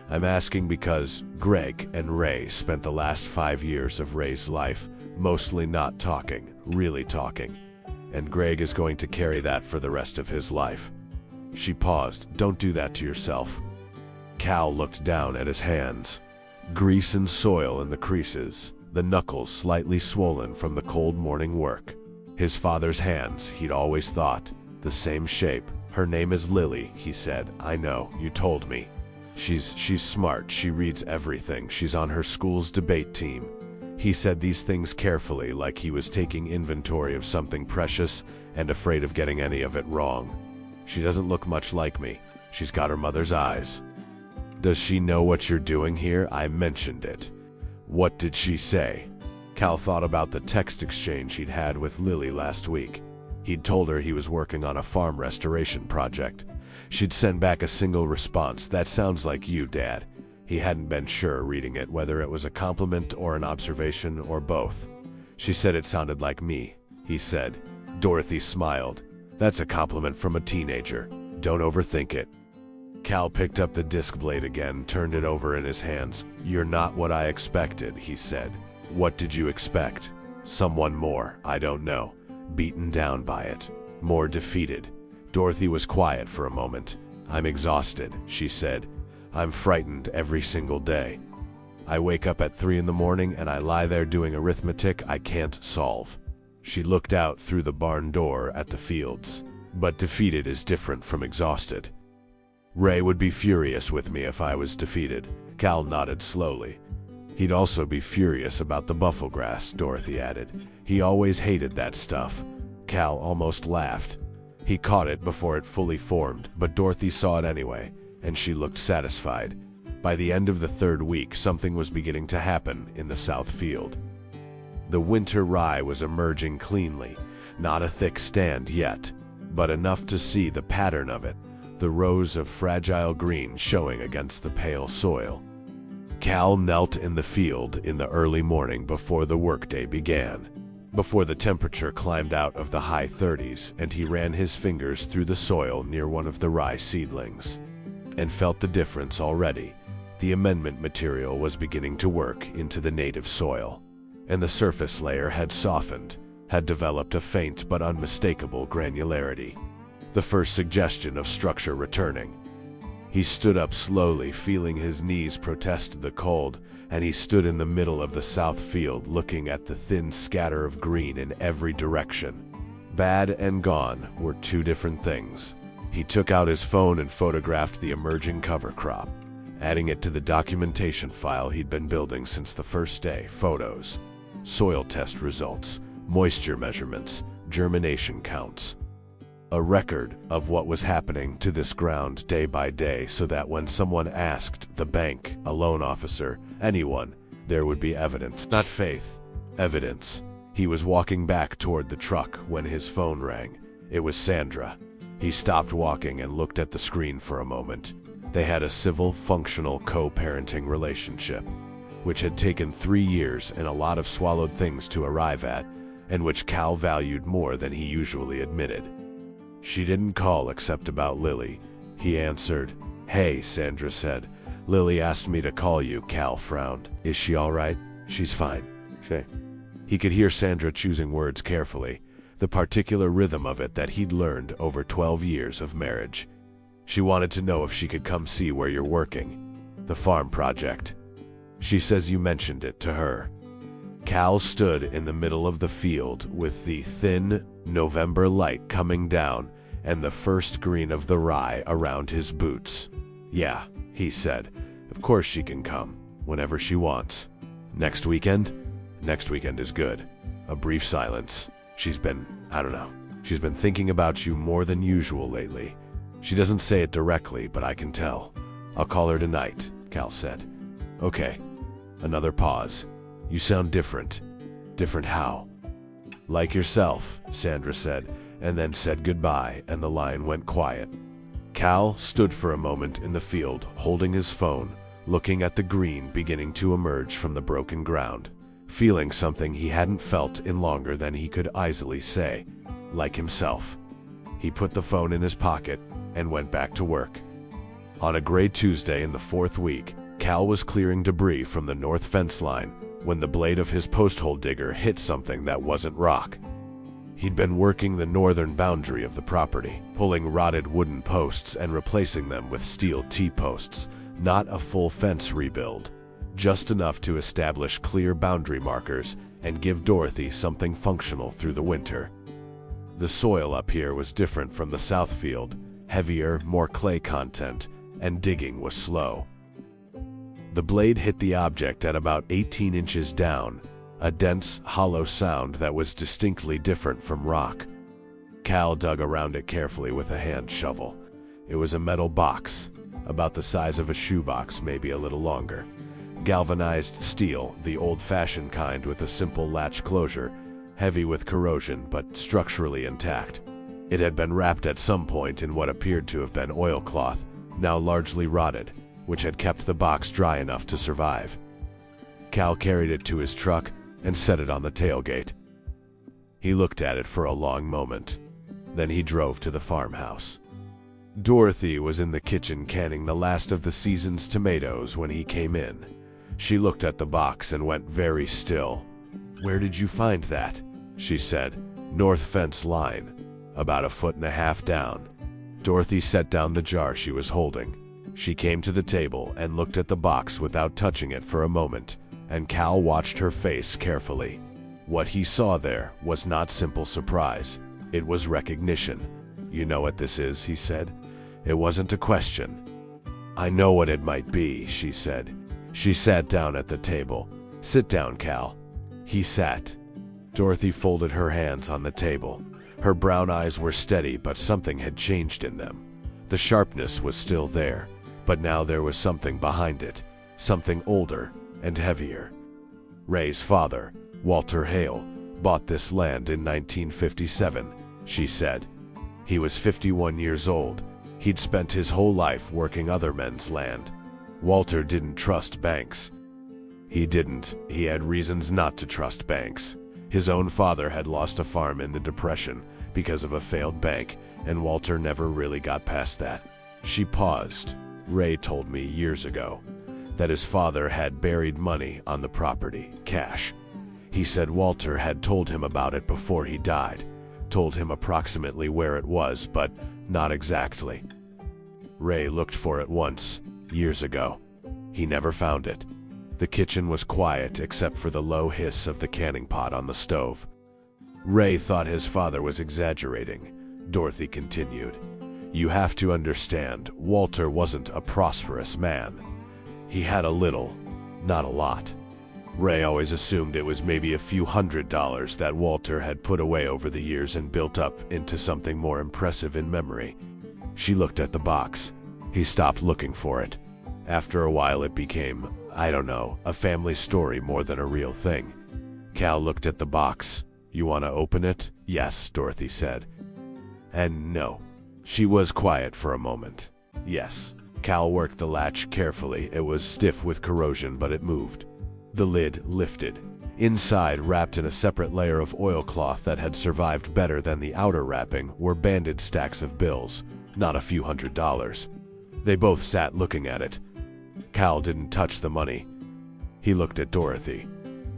"I'm asking because Greg and Ray spent the last 5 years of Ray's life mostly not talking, really talking. And Greg is going to carry that for the rest of his life." She paused. "Don't do that to yourself." Cal looked down at his hands. Grease and soil in the creases, the knuckles slightly swollen from the cold morning work. His father's hands, he'd always thought, the same shape. "Her name is Lily," he said. "I know, you told me. She's smart, she reads everything, she's on her school's debate team." He said these things carefully, like he was taking inventory of something precious and afraid of getting any of it wrong. She doesn't look much like me. She's got her mother's eyes. Does she know what you're doing here? I mentioned it. What did she say? Cal thought about the text exchange he'd had with Lily last week. He'd told her he was working on a farm restoration project. She'd send back a single response, "That sounds like you, Dad." He hadn't been sure reading it whether it was a compliment or an observation or both. She said it sounded like me, he said. Dorothy smiled. That's a compliment from a teenager. Don't overthink it. Cal picked up the disc blade again, turned it over in his hands. You're not what I expected, he said. What did you expect? Someone more, I don't know. Beaten down by it. More defeated. Dorothy was quiet for a moment. I'm exhausted, she said. I'm frightened every single day. I wake up at 3 in the morning and I lie there doing arithmetic I can't solve. She looked out through the barn door at the fields. But defeated is different from exhausted. Ray would be furious with me if I was defeated. Cal nodded slowly. He'd also be furious about the bufflegrass, Dorothy added. He always hated that stuff. Cal almost laughed. He caught it before it fully formed, but Dorothy saw it anyway, and she looked satisfied. By the end of the 3rd week, something was beginning to happen in the south field. The winter rye was emerging cleanly, not a thick stand yet, but enough to see the pattern of it, the rows of fragile green showing against the pale soil. Cal knelt in the field in the early morning before the workday began, before the temperature climbed out of the high 30s, and he ran his fingers through the soil near one of the rye seedlings, and felt the difference already. The amendment material was beginning to work into the native soil, and the surface layer had softened, had developed a faint but unmistakable granularity, the first suggestion of structure returning. He stood up slowly, feeling his knees protest the cold, and he stood in the middle of the south field looking at the thin scatter of green in every direction. Bad and gone were two different things. He took out his phone and photographed the emerging cover crop, adding it to the documentation file he'd been building since the first day. Photos, soil test results, moisture measurements, germination counts. A record of what was happening to this ground day by day, so that when someone asked the bank, a loan officer, anyone, there would be evidence. Not faith, evidence. He was walking back toward the truck when his phone rang. It was Sandra. He stopped walking and looked at the screen for a moment. They had a civil, functional co-parenting relationship, which had taken 3 years and a lot of swallowed things to arrive at, and which Cal valued more than he usually admitted. She didn't call except about Lily, he answered. Hey, Sandra said. Lily asked me to call you. Cal frowned. Is she all right? She's fine. He could hear Sandra choosing words carefully, the particular rhythm of it that he'd learned over 12 years of marriage. She wanted to know if she could come see where you're working. The farm project. She says you mentioned it to her. Cal stood in the middle of the field with the thin November light coming down and the first green of the rye around his boots. Yeah, he said. Of course she can come, whenever she wants. Next weekend? Next weekend is good. A brief silence. She's been thinking about you more than usual lately. She doesn't say it directly, but I can tell. I'll call her tonight, Cal said. Okay. Another pause. You sound different. Different how? Like yourself, Sandra said, and then said goodbye, and the line went quiet. Cal stood for a moment in the field, holding his phone, looking at the green beginning to emerge from the broken ground, feeling something he hadn't felt in longer than he could easily say, like himself. He put the phone in his pocket and went back to work. On a gray Tuesday in the 4th week, Cal was clearing debris from the north fence line when the blade of his post-hole digger hit something that wasn't rock. He'd been working the northern boundary of the property, pulling rotted wooden posts and replacing them with steel T-posts, not a full fence rebuild, just enough to establish clear boundary markers and give Dorothy something functional through the winter. The soil up here was different from the south field, heavier, more clay content, and digging was slow. The blade hit the object at about 18 inches down, a dense, hollow sound that was distinctly different from rock. Cal dug around it carefully with a hand shovel. It was a metal box, about the size of a shoebox, maybe a little longer. Galvanized steel, the old-fashioned kind with a simple latch closure, heavy with corrosion but structurally intact. It had been wrapped at some point in what appeared to have been oilcloth, now largely rotted, which had kept the box dry enough to survive. Cal carried it to his truck and set it on the tailgate. He looked at it for a long moment. Then he drove to the farmhouse. Dorothy was in the kitchen canning the last of the season's tomatoes when he came in. She looked at the box and went very still. "Where did you find that?" she said. "North fence line, about 1.5 feet down." Dorothy set down the jar she was holding. She came to the table and looked at the box without touching it for a moment, and Cal watched her face carefully. What he saw there was not simple surprise. It was recognition. "You know what this is," he said. It wasn't a question. "I know what it might be," she said. She sat down at the table. "Sit down, Cal." He sat. Dorothy folded her hands on the table. Her brown eyes were steady, but something had changed in them. The sharpness was still there, but now there was something behind it, something older and heavier. "Ray's father, Walter Hale, bought this land in 1957, she said. "He was 51 years old. He'd spent his whole life working other men's land. Walter didn't trust banks. He didn't. He had reasons not to trust banks. His own father had lost a farm in the Depression because of a failed bank, and Walter never really got past that." She paused. "Ray told me years ago that his father had buried money on the property, cash. He said Walter had told him about it before he died, told him approximately where it was, but not exactly. Ray looked for it once, years ago. He never found it." The kitchen was quiet except for the low hiss of the canning pot on the stove. "Ray thought his father was exaggerating," Dorothy continued. "You have to understand, Walter wasn't a prosperous man. He had a little, not a lot. Ray always assumed it was maybe a few $100s that Walter had put away over the years and built up into something more impressive in memory." She looked at the box. He stopped looking for it. After a while it became, I don't know, a family story more than a real thing. Cal looked at the box. "You want to open it?" "Yes," Dorothy said. "And no." She was quiet for a moment. "Yes." Cal worked the latch carefully. It was stiff with corrosion, but it moved. The lid lifted. Inside, wrapped in a separate layer of oilcloth that had survived better than the outer wrapping, were banded stacks of bills, not a few $100s. They both sat looking at it. Cal didn't touch the money. He looked at Dorothy.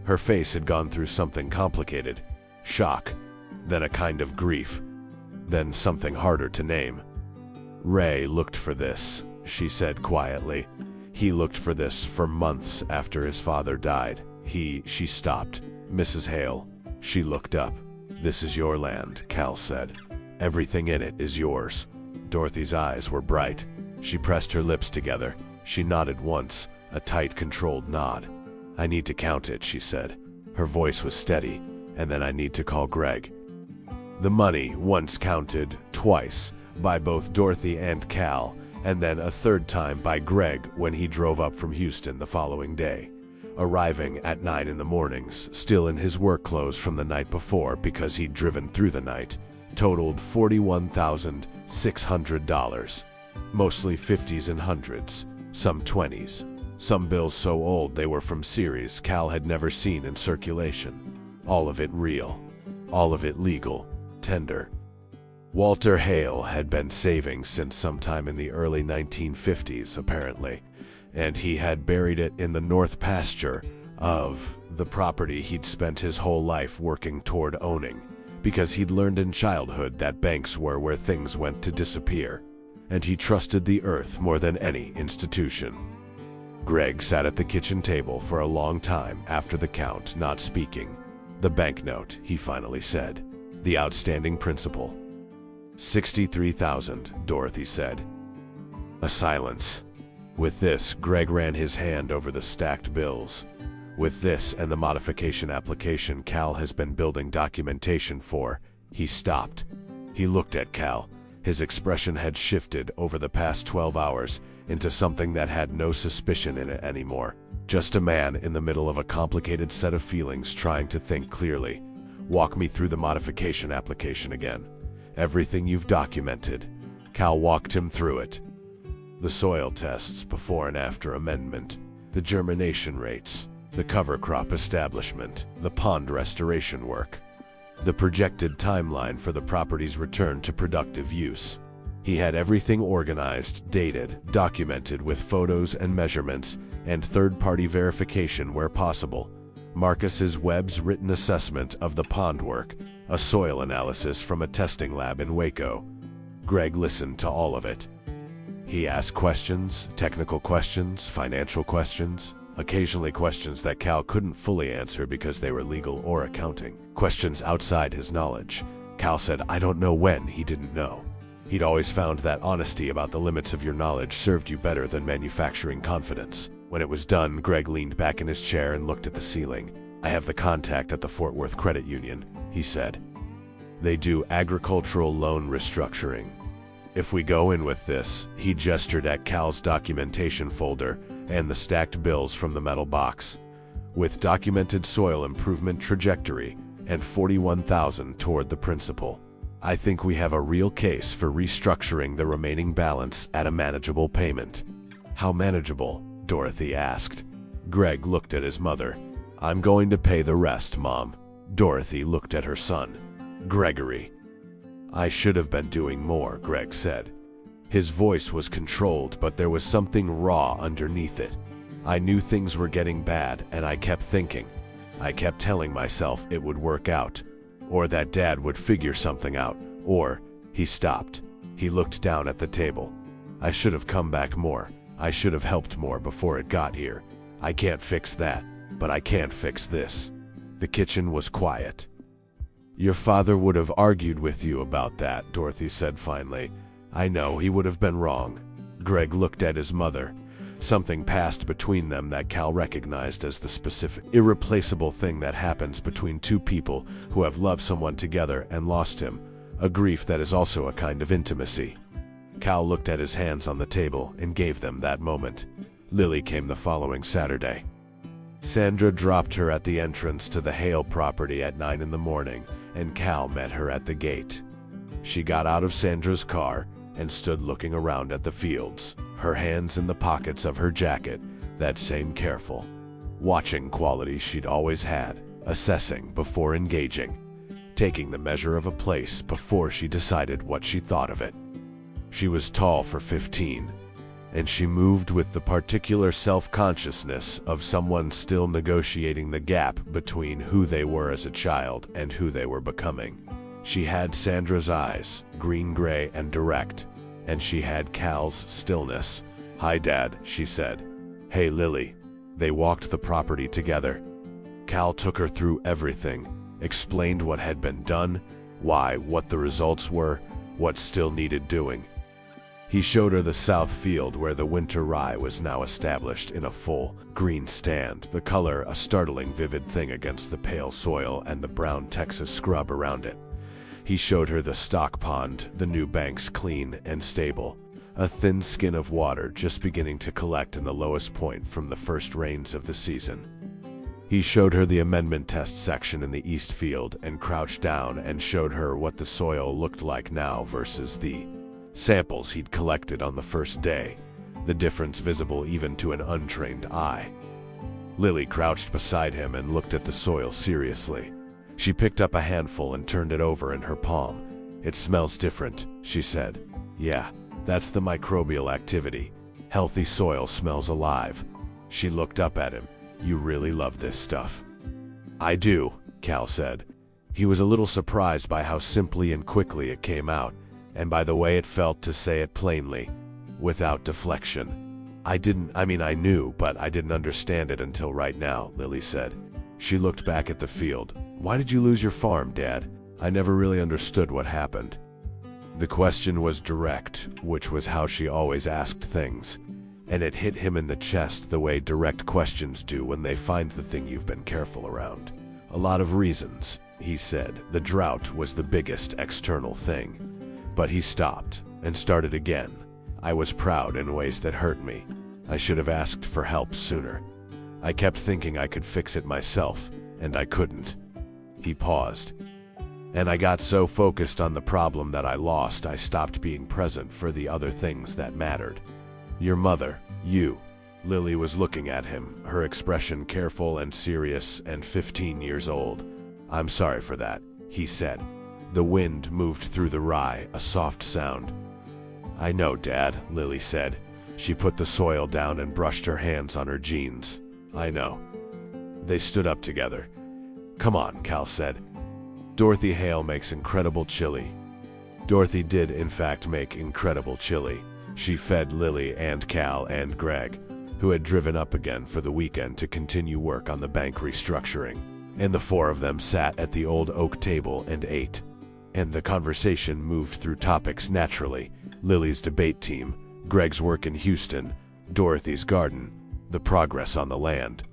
Her face had gone through something complicated. Shock, then a kind of grief, then something harder to name. "Ray looked for this," she said quietly. "He looked for this for months after his father died. She stopped. "Mrs. Hale." She looked up. "This is your land," Cal said. "Everything in it is yours." Dorothy's eyes were bright. She pressed her lips together. She nodded once, a tight, controlled nod. "I need to count it," she said. Her voice was steady. "And then I need to call Greg." The money, once counted, twice, by both Dorothy and Cal, and then a third time by Greg when he drove up from Houston the following day, arriving at 9 in the mornings, still in his work clothes from the night before because he'd driven through the night, totaled $41,600. Mostly 50s and hundreds, some 20s. Some bills so old they were from series Cal had never seen in circulation. All of it real. All of it legal, tender. Walter Hale had been saving since sometime in the early 1950s, apparently, and he had buried it in the north pasture of the property he'd spent his whole life working toward owning, because he'd learned in childhood that banks were where things went to disappear, and he trusted the earth more than any institution. Greg sat at the kitchen table for a long time after the count, not speaking. "The banknote," he finally said. "The outstanding principal." $63,000, Dorothy said. A silence. With this, Greg ran his hand over the stacked bills. With this and the modification application Cal has been building documentation for, he stopped. He looked at Cal. His expression had shifted over the past 12 hours into something that had no suspicion in it anymore. Just a man in the middle of a complicated set of feelings trying to think clearly. Walk me through the modification application again. Everything you've documented. Cal walked him through it. The soil tests before and after amendment, the germination rates, the cover crop establishment, the pond restoration work, the projected timeline for the property's return to productive use. He had everything organized, dated, documented with photos and measurements, and third-party verification where possible. Marcus's Webb's written assessment of the pond work, a soil analysis from a testing lab in Waco. Greg listened to all of it. He asked questions, technical questions, financial questions, occasionally questions that Cal couldn't fully answer because they were legal or accounting. Questions outside his knowledge. Cal said, "I don't know when," he didn't know. He'd always found that honesty about the limits of your knowledge served you better than manufacturing confidence. When it was done, Greg leaned back in his chair and looked at the ceiling. "I have the contact at the Fort Worth Credit Union," he said. "They do agricultural loan restructuring. If we go in with this," he gestured at Cal's documentation folder and the stacked bills from the metal box, "with documented soil improvement trajectory and $41,000 toward the principal, I think we have a real case for restructuring the remaining balance at a manageable payment." "How manageable?" Dorothy asked. Greg looked at his mother. "I'm going to pay the rest, Mom." Dorothy looked at her son. "Gregory." "I should have been doing more," Greg said. His voice was controlled, but there was something raw underneath it. "I knew things were getting bad, and I kept thinking. I kept telling myself it would work out, or that Dad would figure something out, or—" He stopped. He looked down at the table. "I should have come back more. I should have helped more before it got here. I can't fix that, but I can't fix this." The kitchen was quiet. "Your father would have argued with you about that," Dorothy said finally. "I know, he would have been wrong." Greg looked at his mother. Something passed between them that Cal recognized as the specific, irreplaceable thing that happens between two people who have loved someone together and lost him, a grief that is also a kind of intimacy. Cal looked at his hands on the table and gave them that moment. Lily came the following Saturday. Sandra dropped her at the entrance to the Hale property at 9 in the morning, and Cal met her at the gate. She got out of Sandra's car and stood looking around at the fields, her hands in the pockets of her jacket, that same careful, watching quality she'd always had, assessing before engaging, taking the measure of a place before she decided what she thought of it. She was tall for 15, and she moved with the particular self-consciousness of someone still negotiating the gap between who they were as a child and who they were becoming. She had Sandra's eyes, green-gray and direct, and she had Cal's stillness. "Hi, Dad," she said. "Hey, Lily." They walked the property together. Cal took her through everything, explained what had been done, why, what the results were, what still needed doing. He showed her the south field where the winter rye was now established in a full, green stand, the color a startling vivid thing against the pale soil and the brown Texas scrub around it. He showed her the stock pond, the new banks clean and stable, a thin skin of water just beginning to collect in the lowest point from the first rains of the season. He showed her the amendment test section in the east field and crouched down and showed her what the soil looked like now versus the samples he'd collected on the first day, the difference visible even to an untrained eye. Lily crouched beside him and looked at the soil seriously. She picked up a handful and turned it over in her palm. "It smells different," she said. "Yeah, that's the microbial activity. Healthy soil smells alive." She looked up at him. "You really love this stuff." "I do," Cal said. He was a little surprised by how simply and quickly it came out, and by the way it felt to say it plainly, without deflection. I knew, but I didn't understand it until right now," Lily said. She looked back at the field. "Why did you lose your farm, Dad? I never really understood what happened." The question was direct, which was how she always asked things. and it hit him in the chest the way direct questions do when they find the thing you've been careful around. A lot of reasons, he said. The drought was the biggest external thing. But he stopped and started again. I was proud in ways that hurt me. I should have asked for help sooner. I kept thinking I could fix it myself, and I couldn't. He paused. And I got so focused on the problem that I stopped being present for the other things that mattered. Your mother, you. Lily was looking at him, her expression careful and serious and 15 years old. I'm sorry for that, he said. The wind moved through the rye, a soft sound. I know, Dad, Lily said. She put the soil down and brushed her hands on her jeans. I know. They stood up together. Come on, Cal said. Dorothy Hale makes incredible chili. Dorothy did, in fact, make incredible chili. She fed Lily and Cal and Greg, who had driven up again for the weekend to continue work on the bank restructuring. And the four of them sat at the old oak table and ate. And the conversation moved through topics naturally. Lily's debate team, Greg's work in Houston, Dorothy's garden, the progress on the land.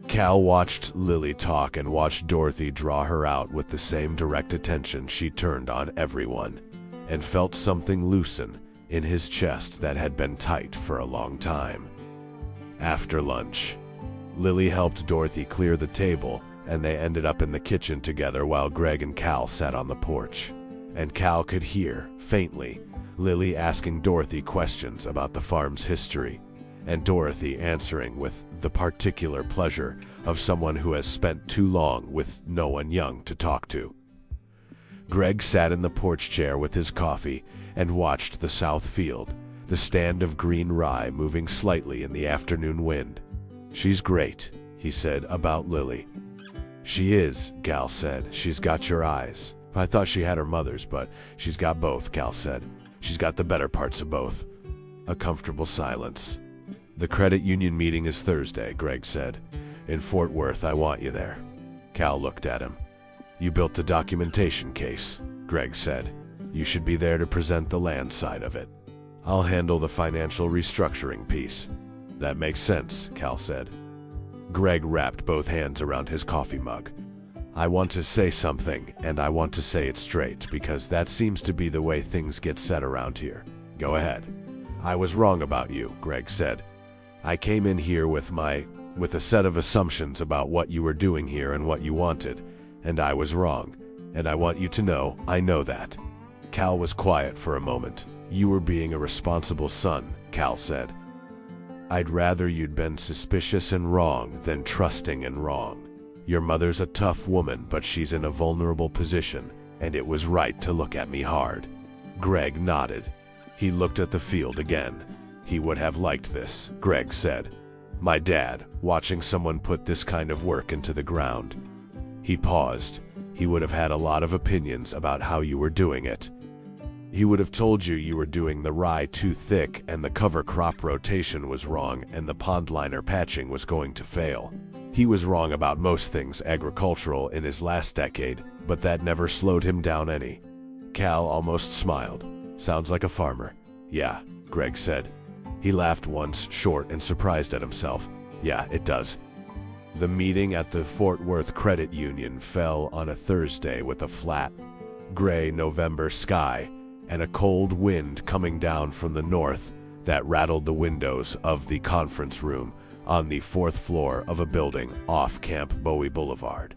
Cal watched Lily talk and watched Dorothy draw her out with the same direct attention she turned on everyone, and felt something loosen in his chest that had been tight for a long time. After lunch, Lily helped Dorothy clear the table, and they ended up in the kitchen together while Greg and Cal sat on the porch. And Cal could hear, faintly, Lily asking Dorothy questions about the farm's history, and Dorothy answering with the particular pleasure of someone who has spent too long with no one young to talk to. Greg sat in the porch chair with his coffee and watched the south field, the stand of green rye moving slightly in the afternoon wind. She's great, he said about Lily. She is, Cal said. She's got your eyes. I thought she had her mother's, but she's got both, Cal said. She's got the better parts of both. A comfortable silence. The credit union meeting is Thursday, Greg said. In Fort Worth, I want you there. Cal looked at him. You built the documentation case, Greg said. You should be there to present the land side of it. I'll handle the financial restructuring piece. That makes sense, Cal said. Greg wrapped both hands around his coffee mug. I want to say something, and I want to say it straight, because that seems to be the way things get said around here. Go ahead. I was wrong about you, Greg said. I came in here with a set of assumptions about what you were doing here and what you wanted, and I was wrong, and I want you to know I know that. Cal was quiet for a moment. You were being a responsible son, Cal said. I'd rather you'd been suspicious and wrong than trusting and wrong. Your mother's a tough woman, but she's in a vulnerable position, and it was right to look at me hard. Greg nodded. He looked at the field again. He would have liked this, Greg said. My dad, watching someone put this kind of work into the ground. He paused. He would have had a lot of opinions about how you were doing it. He would have told you were doing the rye too thick and the cover crop rotation was wrong and the pond liner patching was going to fail. He was wrong about most things agricultural in his last decade, but that never slowed him down any. Cal almost smiled. Sounds like a farmer. Yeah, Greg said. He laughed once, short and surprised at himself. Yeah, it does. The meeting at the Fort Worth Credit Union fell on a Thursday with a flat, gray November sky and a cold wind coming down from the north that rattled the windows of the conference room on the fourth floor of a building off Camp Bowie Boulevard.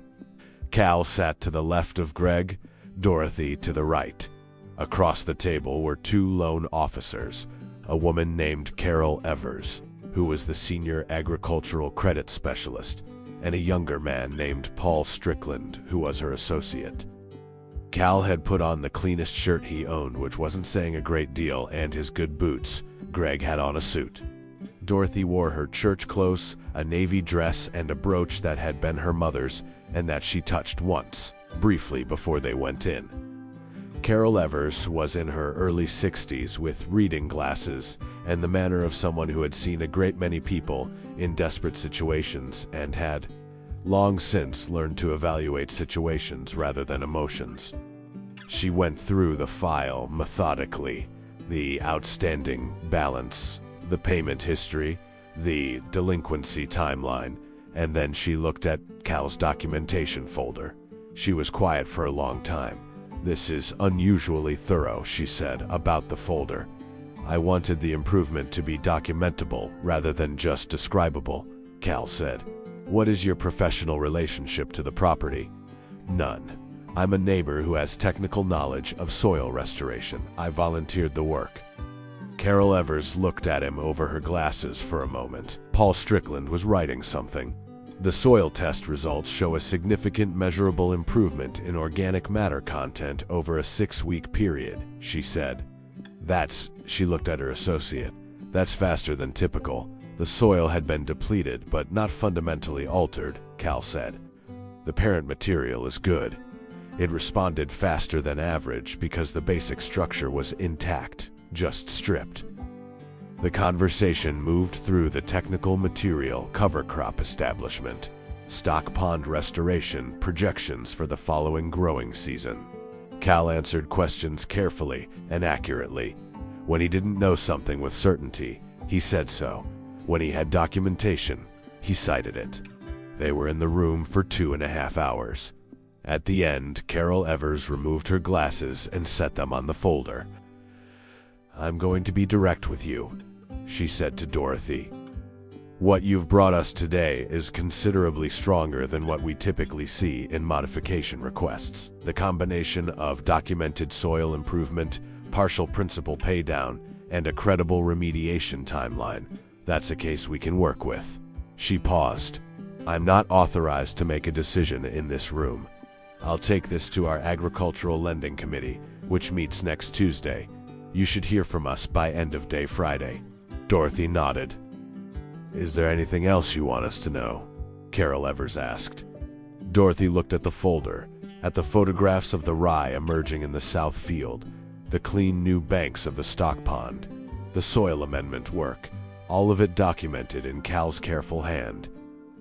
Cal sat to the left of Greg, Dorothy to the right. Across the table were two loan officers, a woman named Carol Evers, who was the senior agricultural credit specialist, and a younger man named Paul Strickland, who was her associate. Cal had put on the cleanest shirt he owned, which wasn't saying a great deal, and his good boots. Greg had on a suit. Dorothy wore her church clothes, a navy dress, and a brooch that had been her mother's, and that she touched once, briefly before they went in. Carol Evers was in her early 60s with reading glasses and the manner of someone who had seen a great many people in desperate situations and had long since learned to evaluate situations rather than emotions. She went through the file methodically, the outstanding balance, the payment history, the delinquency timeline, and then she looked at Cal's documentation folder. She was quiet for a long time. "This is unusually thorough," she said, about the folder. "I wanted the improvement to be documentable rather than just describable," Cal said. "What is your professional relationship to the property?" "None. I'm a neighbor who has technical knowledge of soil restoration. I volunteered the work." Carol Evers looked at him over her glasses for a moment. Paul Strickland was writing something. "The soil test results show a significant measurable improvement in organic matter content over a 6-week period," she said. She looked at her associate. "That's faster than typical. The soil had been depleted, but not fundamentally altered," Cal said. "The parent material is good. It responded faster than average because the basic structure was intact, just stripped." The conversation moved through the technical material cover crop establishment, stock pond restoration projections for the following growing season. Cal answered questions carefully and accurately. When he didn't know something with certainty, he said so. When he had documentation, he cited it. They were in the room for 2.5 hours. At the end, Carol Evers removed her glasses and set them on the folder. "I'm going to be direct with you," she said to Dorothy. "What you've brought us today is considerably stronger than what we typically see in modification requests. The combination of documented soil improvement, partial principal paydown, and a credible remediation timeline. That's a case we can work with." She paused. "I'm not authorized to make a decision in this room. I'll take this to our Agricultural Lending Committee, which meets next Tuesday. You should hear from us by end of day Friday." Dorothy nodded. "Is there anything else you want us to know?" Carol Evers asked. Dorothy looked at the folder, at the photographs of the rye emerging in the south field, the clean new banks of the stock pond, the soil amendment work, all of it documented in Cal's careful hand.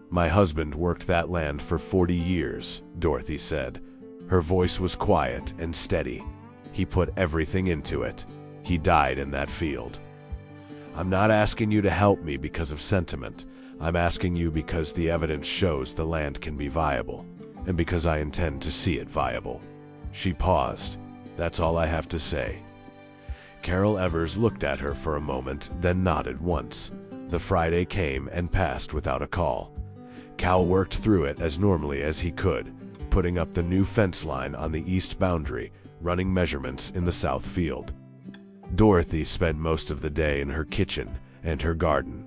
"My husband worked that land for 40 years, Dorothy said. Her voice was quiet and steady. "He put everything into it. He died in that field. I'm not asking you to help me because of sentiment. I'm asking you because the evidence shows the land can be viable, and because I intend to see it viable." She paused. "That's all I have to say." Carol Evers looked at her for a moment, then nodded once. The Friday came and passed without a call. Cal worked through it as normally as he could, putting up the new fence line on the east boundary, running measurements in the south field. Dorothy spent most of the day in her kitchen and her garden.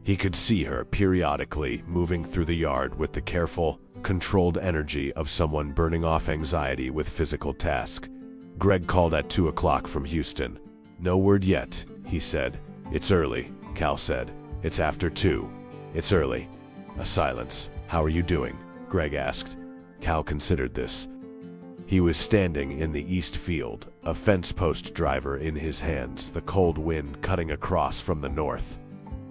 He could see her periodically moving through the yard with the careful, controlled energy of someone burning off anxiety with physical task. Greg called at 2 o'clock from Houston. "No word yet," he said. "It's early," Cal said. "It's after 2. It's early." A silence. "How are you doing?" Greg asked. Cal considered this. He was standing in the east field, a fence post driver in his hands, the cold wind cutting across from the north.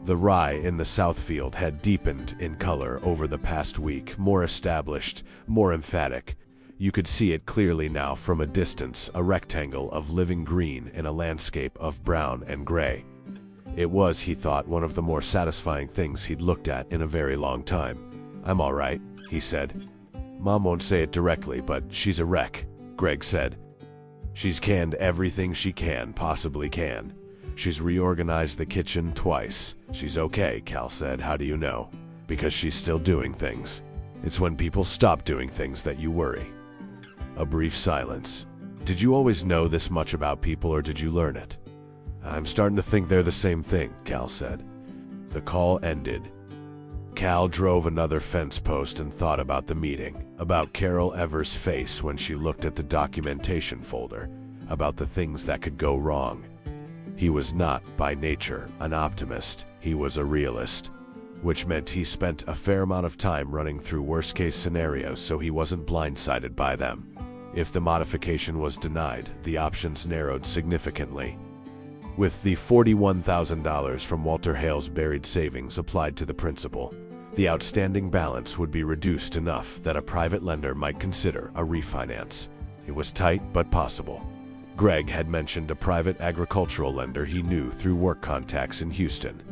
The rye in the south field had deepened in color over the past week, more established, more emphatic. You could see it clearly now from a distance, a rectangle of living green in a landscape of brown and gray. It was, he thought, one of the more satisfying things he'd looked at in a very long time. "I'm all right," he said. "Mom won't say it directly, but she's a wreck," Greg said. "She's canned everything she possibly can. She's reorganized the kitchen twice. She's okay," Cal said. "How do you know?" "Because she's still doing things. It's when people stop doing things that you worry." A brief silence. "Did you always know this much about people, or did you learn it?" "I'm starting to think they're the same thing," Cal said. The call ended. Cal drove another fence post and thought about the meeting, about Carol Evers' face when she looked at the documentation folder, about the things that could go wrong. He was not, by nature, an optimist. He was a realist, which meant he spent a fair amount of time running through worst-case scenarios so he wasn't blindsided by them. If the modification was denied, the options narrowed significantly. With the $41,000 from Walter Hale's buried savings applied to the principal, the outstanding balance would be reduced enough that a private lender might consider a refinance. It was tight but possible. Greg had mentioned a private agricultural lender he knew through work contacts in Houston.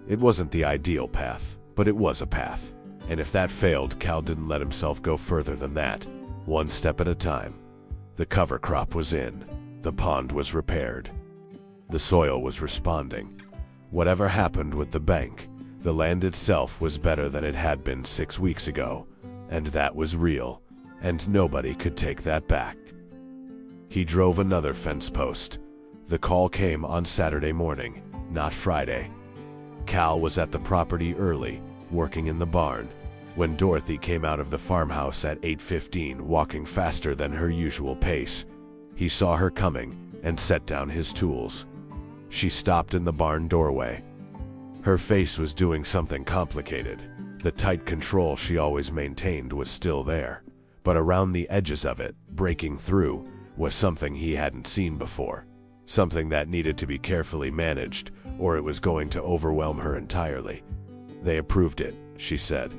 It wasn't the ideal path, but it was a path. And if that failed, Cal didn't let himself go further than that. One step at a time. The cover crop was in. The pond was repaired. The soil was responding. Whatever happened with the bank, the land itself was better than it had been 6 weeks ago. And that was real. And nobody could take that back. He drove another fence post. The call came on Saturday morning, not Friday. Cal was at the property early, working in the barn, when Dorothy came out of the farmhouse at 8:15, walking faster than her usual pace. He saw her coming and set down his tools. She stopped in the barn doorway. Her face was doing something complicated. The tight control she always maintained was still there, but around the edges of it, breaking through, was something he hadn't seen before. Something that needed to be carefully managed, or it was going to overwhelm her entirely. They approved it, she said.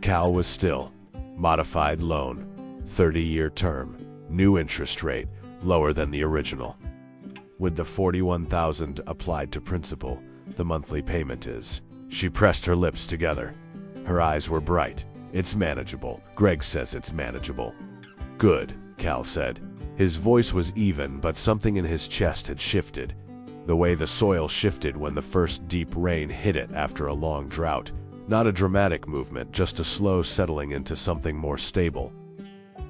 Cal was still. Modified loan, 30-year term, new interest rate, lower than the original. With the $41,000 applied to principal, the monthly payment is. She pressed her lips together. Her eyes were bright. It's manageable. Greg says it's manageable. Good, Cal said. His voice was even, but something in his chest had shifted. The way the soil shifted when the first deep rain hit it after a long drought. Not a dramatic movement, just a slow settling into something more stable.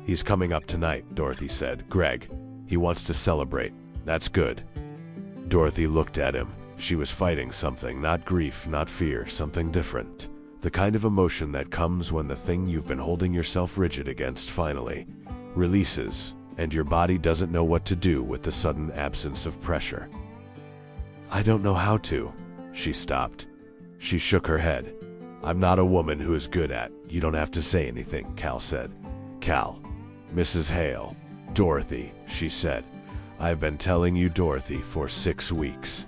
He's coming up tonight, Dorothy said. Greg. He wants to celebrate. That's good. Dorothy looked at him. She was fighting something, not grief, not fear, something different. The kind of emotion that comes when the thing you've been holding yourself rigid against finally releases, and your body doesn't know what to do with the sudden absence of pressure. I don't know how to. She stopped. She shook her head. I'm not a woman who is good at. You don't have to say anything, Cal said. Cal. Mrs. Hale. Dorothy, she said. I've been telling you Dorothy for 6 weeks.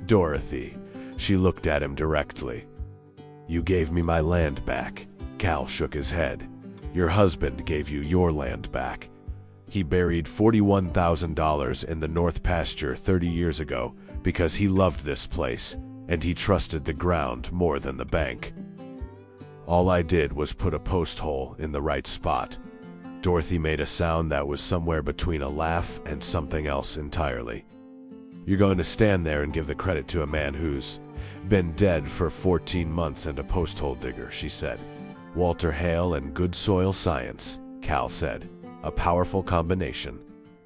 Dorothy. She looked at him directly. You gave me my land back. Cal shook his head. Your husband gave you your land back. He buried $41,000 in the North Pasture 30 years ago because he loved this place, and he trusted the ground more than the bank. All I did was put a post hole in the right spot. Dorothy made a sound that was somewhere between a laugh and something else entirely. You're going to stand there and give the credit to a man who's been dead for 14 months and a post hole digger, she said. Walter Hale and good soil science, Cal said. A powerful combination.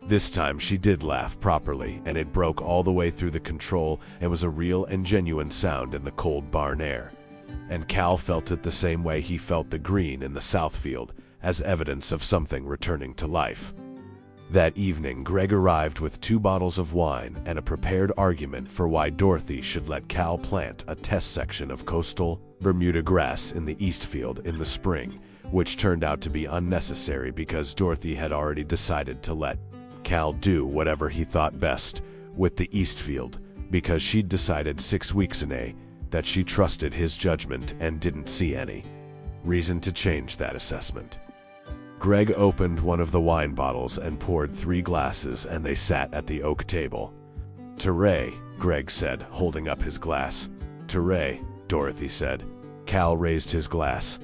This time she did laugh properly, and it broke all the way through the control and was a real and genuine sound in the cold barn air. And Cal felt it the same way he felt the green in the south field, as evidence of something returning to life. That evening, Greg arrived with 2 bottles of wine and a prepared argument for why Dorothy should let Cal plant a test section of coastal Bermuda grass in the east field in the spring, which turned out to be unnecessary because Dorothy had already decided to let Cal do whatever he thought best with the east field, because she'd decided 6 weeks ago that she trusted his judgment and didn't see any reason to change that assessment. Greg opened one of the wine bottles and poured 3 glasses, and they sat at the oak table. To Ray, Greg said, holding up his glass. To Ray, Dorothy said. Cal raised his glass.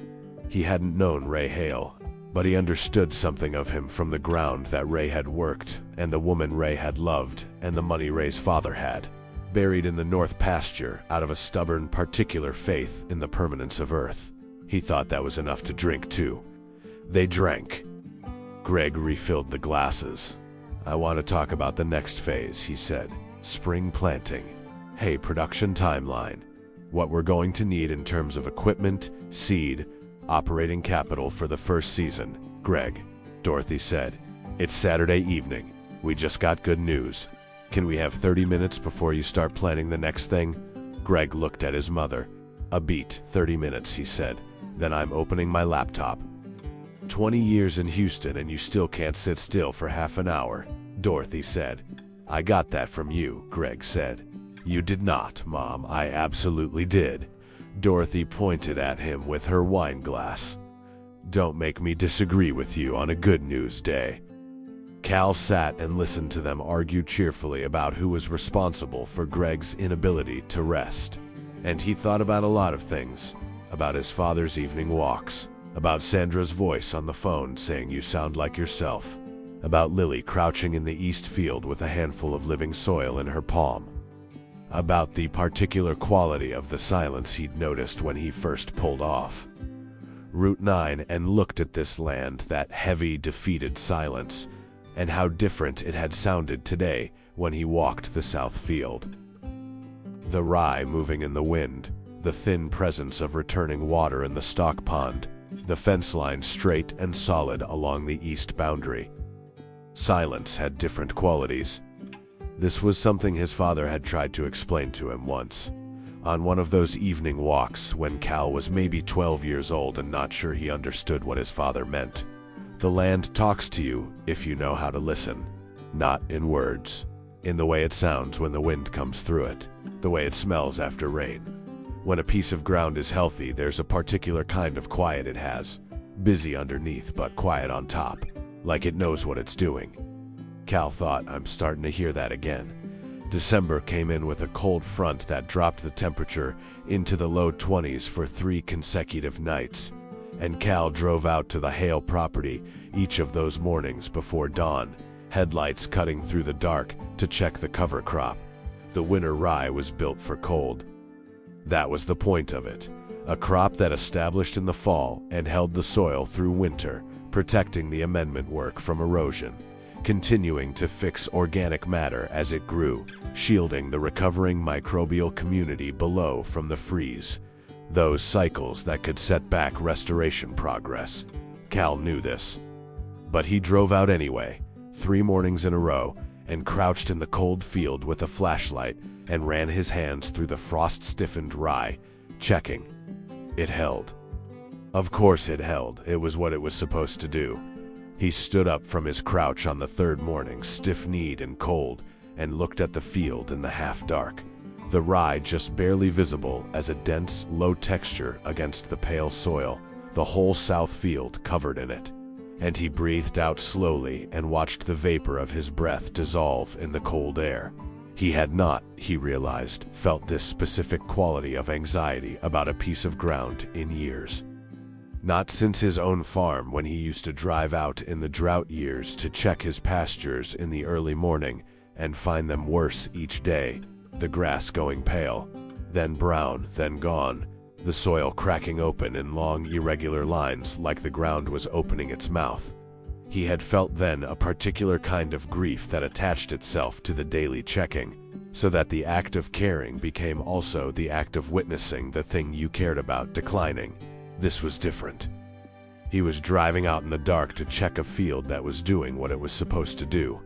He hadn't known Ray Hale, but he understood something of him from the ground that Ray had worked, and the woman Ray had loved, and the money Ray's father had, buried in the North Pasture out of a stubborn, particular faith in the permanence of Earth. He thought that was enough to drink, too. They drank. Greg refilled the glasses. I want to talk about the next phase, he said. Spring planting. Hey, production timeline. What we're going to need in terms of equipment, seed, operating capital for the first season. Greg, Dorothy said. It's Saturday evening. We just got good news. Can we have 30 minutes before you start planning the next thing? Greg looked at his mother. A beat, 30 minutes, he said. Then I'm opening my laptop. 20 years in Houston and you still can't sit still for half an hour, Dorothy said. I got that from you, Greg said. You did not, Mom. I absolutely did. Dorothy pointed at him with her wine glass. Don't make me disagree with you on a good news day. Cal sat and listened to them argue cheerfully about who was responsible for Greg's inability to rest. And he thought about a lot of things. About his father's evening walks. About Sandra's voice on the phone saying you sound like yourself. About Lily crouching in the east field with a handful of living soil in her palm. About the particular quality of the silence he'd noticed when he first pulled off Route 9 and looked at this land, that heavy, defeated silence, and how different it had sounded today when he walked the south field. The rye moving in the wind, the thin presence of returning water in the stock pond, the fence line straight and solid along the east boundary. Silence had different qualities. This was something his father had tried to explain to him once, on one of those evening walks when Cal was maybe 12 years old and not sure he understood what his father meant. The land talks to you if you know how to listen, not in words, in the way it sounds when the wind comes through it, the way it smells after rain. When a piece of ground is healthy, there's a particular kind of quiet it has, busy underneath but quiet on top, like it knows what it's doing. Cal thought, I'm starting to hear that again. December came in with a cold front that dropped the temperature into the low 20s for 3 consecutive nights, and Cal drove out to the Hale property each of those mornings before dawn, headlights cutting through the dark to check the cover crop. The winter rye was built for cold. That was the point of it, a crop that established in the fall and held the soil through winter, protecting the amendment work from erosion, continuing to fix organic matter as it grew, shielding the recovering microbial community below from the freeze, those cycles that could set back restoration progress. Cal knew this. But he drove out anyway, 3 mornings in a row, and crouched in the cold field with a flashlight and ran his hands through the frost-stiffened rye, checking. It held. Of course it held. It was what it was supposed to do. He stood up from his crouch on the 3rd morning, stiff-kneed and cold, and looked at the field in the half-dark. The rye just barely visible as a dense, low texture against the pale soil, the whole south field covered in it. And he breathed out slowly and watched the vapor of his breath dissolve in the cold air. He had not, he realized, felt this specific quality of anxiety about a piece of ground in years. Not since his own farm when he used to drive out in the drought years to check his pastures in the early morning and find them worse each day, the grass going pale, then brown, then gone, the soil cracking open in long irregular lines like the ground was opening its mouth. He had felt then a particular kind of grief that attached itself to the daily checking, so that the act of caring became also the act of witnessing the thing you cared about declining. This was different. He was driving out in the dark to check a field that was doing what it was supposed to do.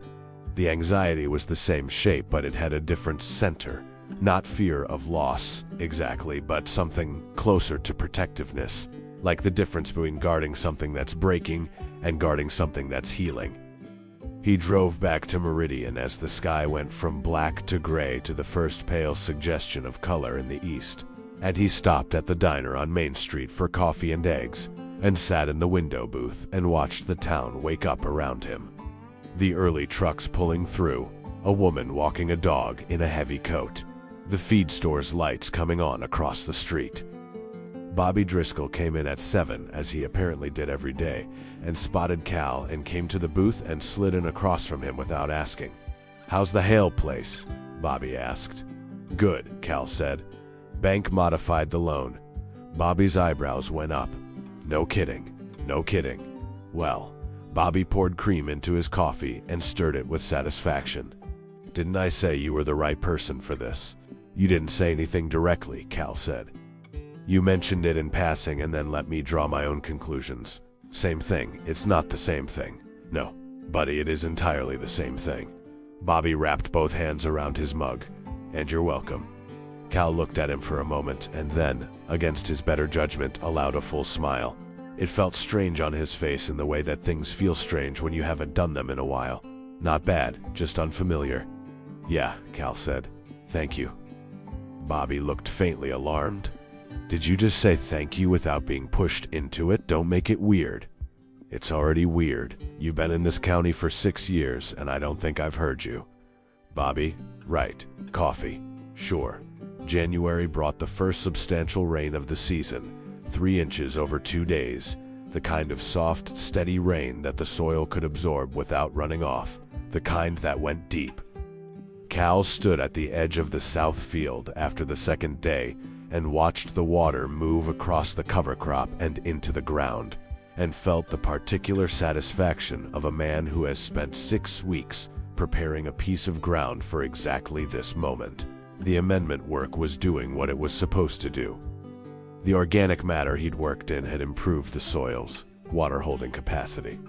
The anxiety was the same shape, but it had a different center. Not fear of loss, exactly, but something closer to protectiveness, like the difference between guarding something that's breaking and guarding something that's healing. He drove back to Meridian as the sky went from black to gray to the first pale suggestion of color in the east. And he stopped at the diner on Main Street for coffee and eggs, and sat in the window booth and watched the town wake up around him. The early trucks pulling through, a woman walking a dog in a heavy coat, the feed store's lights coming on across the street. Bobby Driscoll came in at 7, as he apparently did every day, and spotted Cal and came to the booth and slid in across from him without asking. "How's the Hale place?" Bobby asked. "Good," Cal said. "Bank modified the loan." Bobby's eyebrows went up. "No kidding. No kidding." Well, Bobby poured cream into his coffee and stirred it with satisfaction. "Didn't I say you were the right person for this?" "You didn't say anything directly," Cal said. "You mentioned it in passing and then let me draw my own conclusions." "Same thing. It's not the same thing." "No, buddy, it is entirely the same thing." Bobby wrapped both hands around his mug. "And you're welcome." Cal looked at him for a moment and then, against his better judgment, allowed a full smile. It felt strange on his face in the way that things feel strange when you haven't done them in a while. Not bad, just unfamiliar. "Yeah," Cal said. "Thank you." Bobby looked faintly alarmed. "Did you just say thank you without being pushed into it? Don't make it weird." It's already weird. You've been in this county for 6 years, and I don't think I've heard you. Bobby? Right. Coffee. Sure. January brought the first substantial rain of the season, 3 inches over 2 days. The kind of soft, steady rain that the soil could absorb without running off. The kind that went deep. Cal stood at the edge of the south field after the second day and watched the water move across the cover crop and into the ground, and felt the particular satisfaction of a man who has spent 6 weeks preparing a piece of ground for exactly this moment. The amendment work was doing what it was supposed to do. The organic matter he'd worked in had improved the soil's water-holding capacity.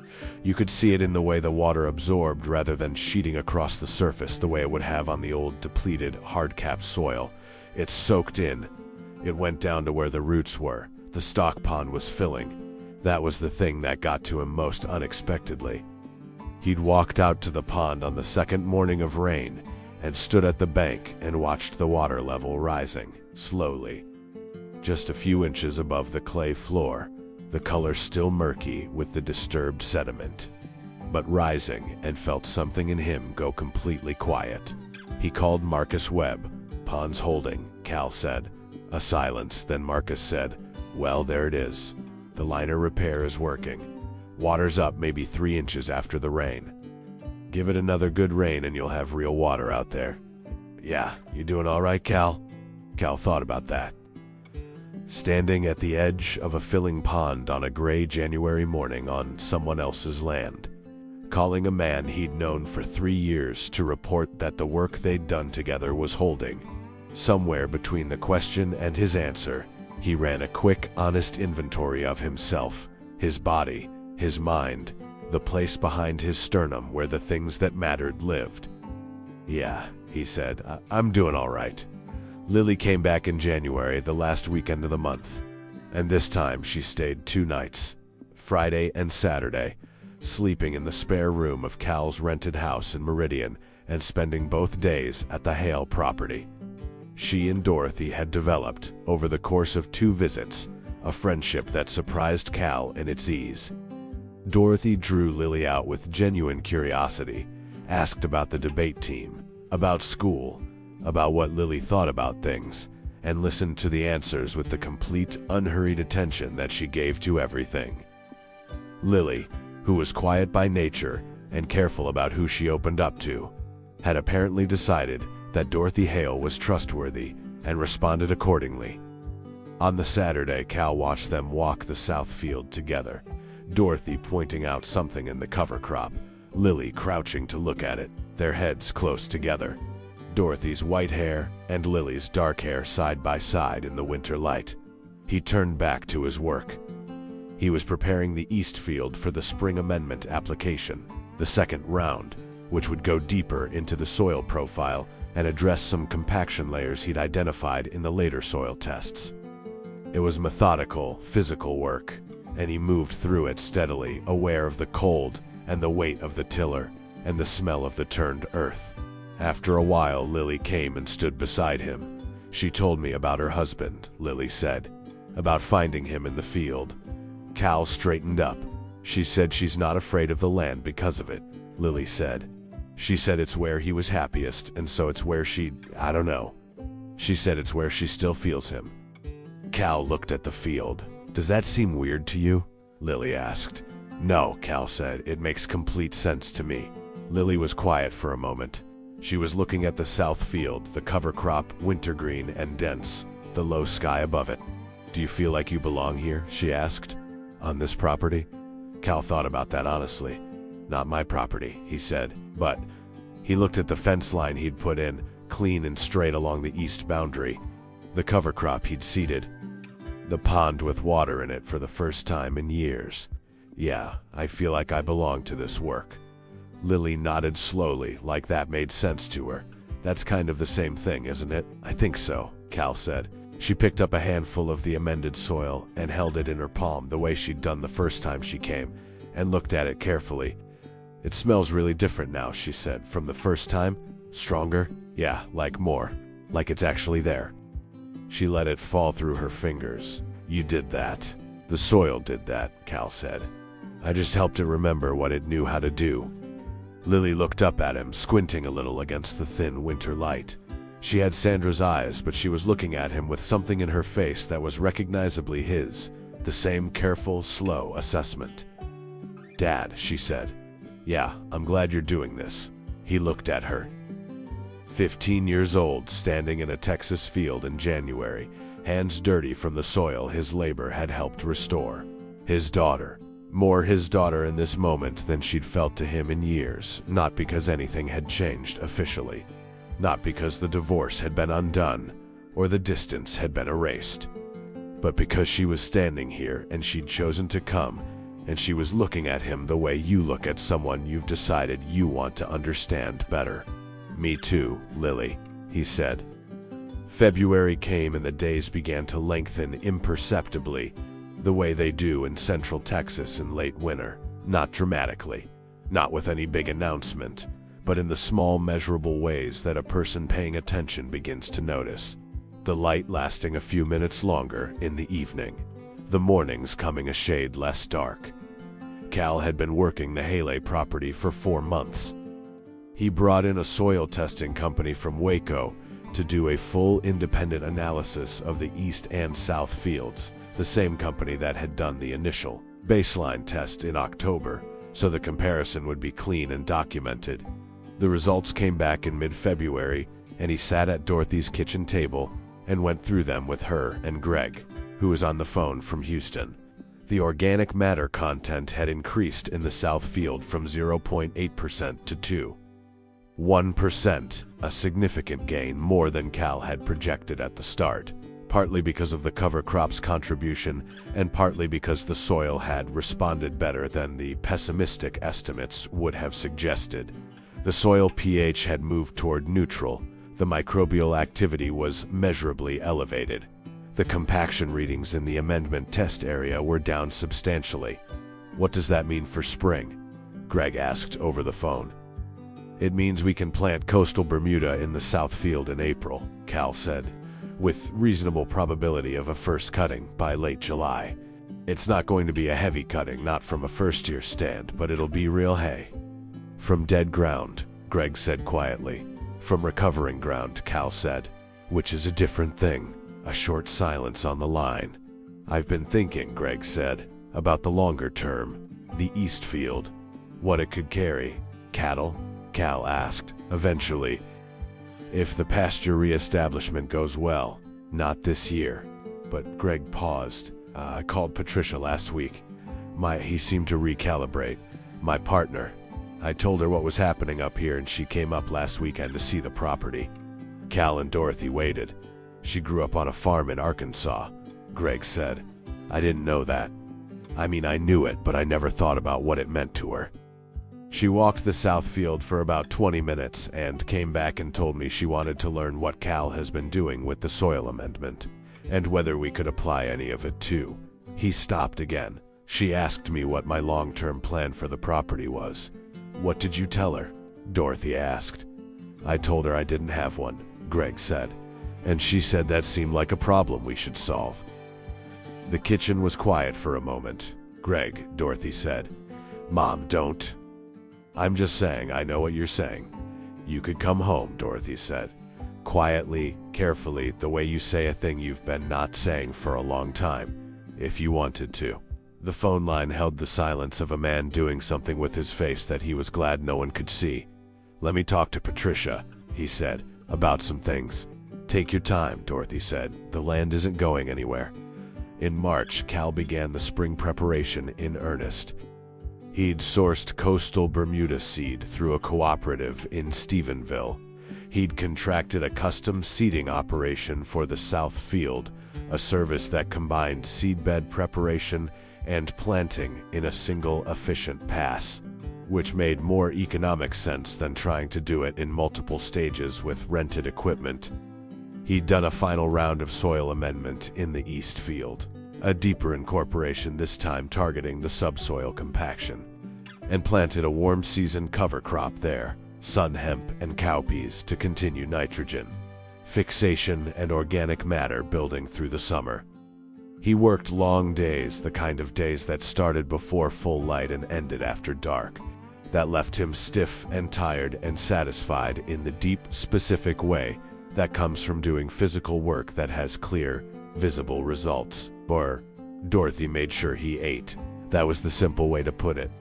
You could see it in the way the water absorbed rather than sheeting across the surface the way it would have on the old depleted, hard-capped soil. It soaked in. It went down to where the roots were. The stock pond was filling. That was the thing that got to him most unexpectedly. He'd walked out to the pond on the second morning of rain and stood at the bank and watched the water level rising, slowly. Just a few inches above the clay floor, the color still murky with the disturbed sediment, but rising, and felt something in him go completely quiet. He called Marcus Webb. "Pond's holding," Cal said. A silence, then Marcus said, "Well, there it is. The liner repair is working. Water's up maybe 3 inches after the rain. Give it another good rain and you'll have real water out there." "Yeah, you doing all right, Cal?" Cal thought about that. Standing at the edge of a filling pond on a gray January morning on someone else's land, calling a man he'd known for 3 years to report that the work they'd done together was holding. Somewhere between the question and his answer, he ran a quick, honest inventory of himself, his body, his mind, the place behind his sternum where the things that mattered lived. "Yeah," he said, I'm doing all right. Lily came back in January, the last weekend of the month. And this time she stayed 2 nights, Friday and Saturday, sleeping in the spare room of Cal's rented house in Meridian and spending both days at the Hale property. She and Dorothy had developed, over the course of 2 visits, a friendship that surprised Cal in its ease. Dorothy drew Lily out with genuine curiosity, asked about the debate team, about school, about what Lily thought about things, and listened to the answers with the complete, unhurried attention that she gave to everything. Lily, who was quiet by nature and careful about who she opened up to, had apparently decided that Dorothy Hale was trustworthy and responded accordingly. On the Saturday, Cal watched them walk the south field together, Dorothy pointing out something in the cover crop, Lily crouching to look at it, their heads close together. Dorothy's white hair and Lily's dark hair side by side in the winter light. He turned back to his work. He was preparing the east field for the spring amendment application, the second round, which would go deeper into the soil profile and address some compaction layers he'd identified in the later soil tests. It was methodical, physical work, and he moved through it steadily, aware of the cold and the weight of the tiller and the smell of the turned earth. After a while, Lily came and stood beside him. "She told me about her husband," Lily said, "about finding him in the field." Cal straightened up. "She said she's not afraid of the land because of it," Lily said. "She said it's where he was happiest, and so it's where I don't know. She said it's where she still feels him." Cal looked at the field. "Does that seem weird to you?" Lily asked. "No," Cal said. "It makes complete sense to me." Lily was quiet for a moment. She was looking at the south field, the cover crop, wintergreen and dense, the low sky above it. "Do you feel like you belong here?" she asked. "On this property?" Cal thought about that honestly. "Not my property," he said, "but..." He looked at the fence line he'd put in, clean and straight along the east boundary, the cover crop he'd seeded, the pond with water in it for the first time in years. "Yeah, I feel like I belong to this work." Lily nodded slowly, like that made sense to her. "That's kind of the same thing, isn't it?" "I think so," Cal said. She picked up a handful of the amended soil and held it in her palm the way she'd done the first time she came, and looked at it carefully. "It smells really different now," she said. "From the first time? Stronger?" "Yeah, like more. Like it's actually there." She let it fall through her fingers. "You did that. The soil did that," Cal said. I just helped it remember what it knew how to do." Lily looked up at him, squinting a little against the thin winter light. She had Sandra's eyes, but she was looking at him with something in her face that was recognizably his, the same careful, slow assessment. "Dad," she said. "Yeah, I'm glad you're doing this." He looked at her. 15 years old, standing in a Texas field in January, hands dirty from the soil his labor had helped restore. His daughter. More his daughter in this moment than she'd felt to him in years, not because anything had changed officially. Not because the divorce had been undone, or the distance had been erased. But because she was standing here and she'd chosen to come, and she was looking at him the way you look at someone you've decided you want to understand better. "Me too, Lily," he said. February came and the days began to lengthen imperceptibly, the way they do in central Texas in late winter. Not dramatically, not with any big announcement, but in the small measurable ways that a person paying attention begins to notice. The light lasting a few minutes longer in the evening. The mornings coming a shade less dark. Cal had been working the Haley property for 4 months. He brought in a soil testing company from Waco to do a full independent analysis of the east and south fields, the same company that had done the initial baseline test in October, so the comparison would be clean and documented. The results came back in mid-February, and he sat at Dorothy's kitchen table and went through them with her and Greg, who was on the phone from Houston. The organic matter content had increased in the south field from 0.8% to 1%, a significant gain, more than Cal had projected at the start, partly because of the cover crop's contribution and partly because the soil had responded better than the pessimistic estimates would have suggested. The soil pH had moved toward neutral. The microbial activity was measurably elevated. The compaction readings in the amendment test area were down substantially. "What does that mean for spring?" Greg asked over the phone. "It means we can plant coastal Bermuda in the south field in April," Cal said, "with reasonable probability of a first cutting by late July. It's not going to be a heavy cutting, not from a first-year stand, but it'll be real hay." "From dead ground," Greg said quietly. "From recovering ground," Cal said, "which is a different thing." A short silence on the line. "I've been thinking," Greg said, "about the longer term, the east field, what it could carry." "Cattle?" Cal asked, eventually. "If the pasture reestablishment goes well, not this year." But Greg paused. "I called Patricia last week. He seemed to recalibrate. My partner. I told her what was happening up here and she came up last weekend to see the property." Cal and Dorothy waited. "She grew up on a farm in Arkansas," Greg said. "I didn't know that. I mean, I knew it, but I never thought about what it meant to her. She walked the south field for about 20 minutes and came back and told me she wanted to learn what Cal has been doing with the soil amendment, and whether we could apply any of it too." He stopped again. "She asked me what my long-term plan for the property was." "What did you tell her?" Dorothy asked. "I told her I didn't have one," Greg said. "And she said that seemed like a problem we should solve." The kitchen was quiet for a moment. "Greg," Dorothy said. "Mom, don't." "I'm just saying, I know what you're saying." "You could come home," Dorothy said. Quietly, carefully, the way you say a thing you've been not saying for a long time, if you wanted to. The phone line held the silence of a man doing something with his face that he was glad no one could see. "Let me talk to Patricia," he said, "about some things." "Take your time," Dorothy said. "The land isn't going anywhere." In March, Cal began the spring preparation in earnest. He'd sourced coastal Bermuda seed through a cooperative in Stephenville. He'd contracted a custom seeding operation for the south field, a service that combined seedbed preparation and planting in a single efficient pass, which made more economic sense than trying to do it in multiple stages with rented equipment. He'd done a final round of soil amendment in the east field, a deeper incorporation this time targeting the subsoil compaction, and planted a warm season cover crop there, sun hemp and cowpeas to continue nitrogen fixation and organic matter building through the summer. He worked long days, the kind of days that started before full light and ended after dark, that left him stiff and tired and satisfied in the deep, specific way that comes from doing physical work that has clear, visible results. Dorothy made sure he ate. That was the simple way to put it.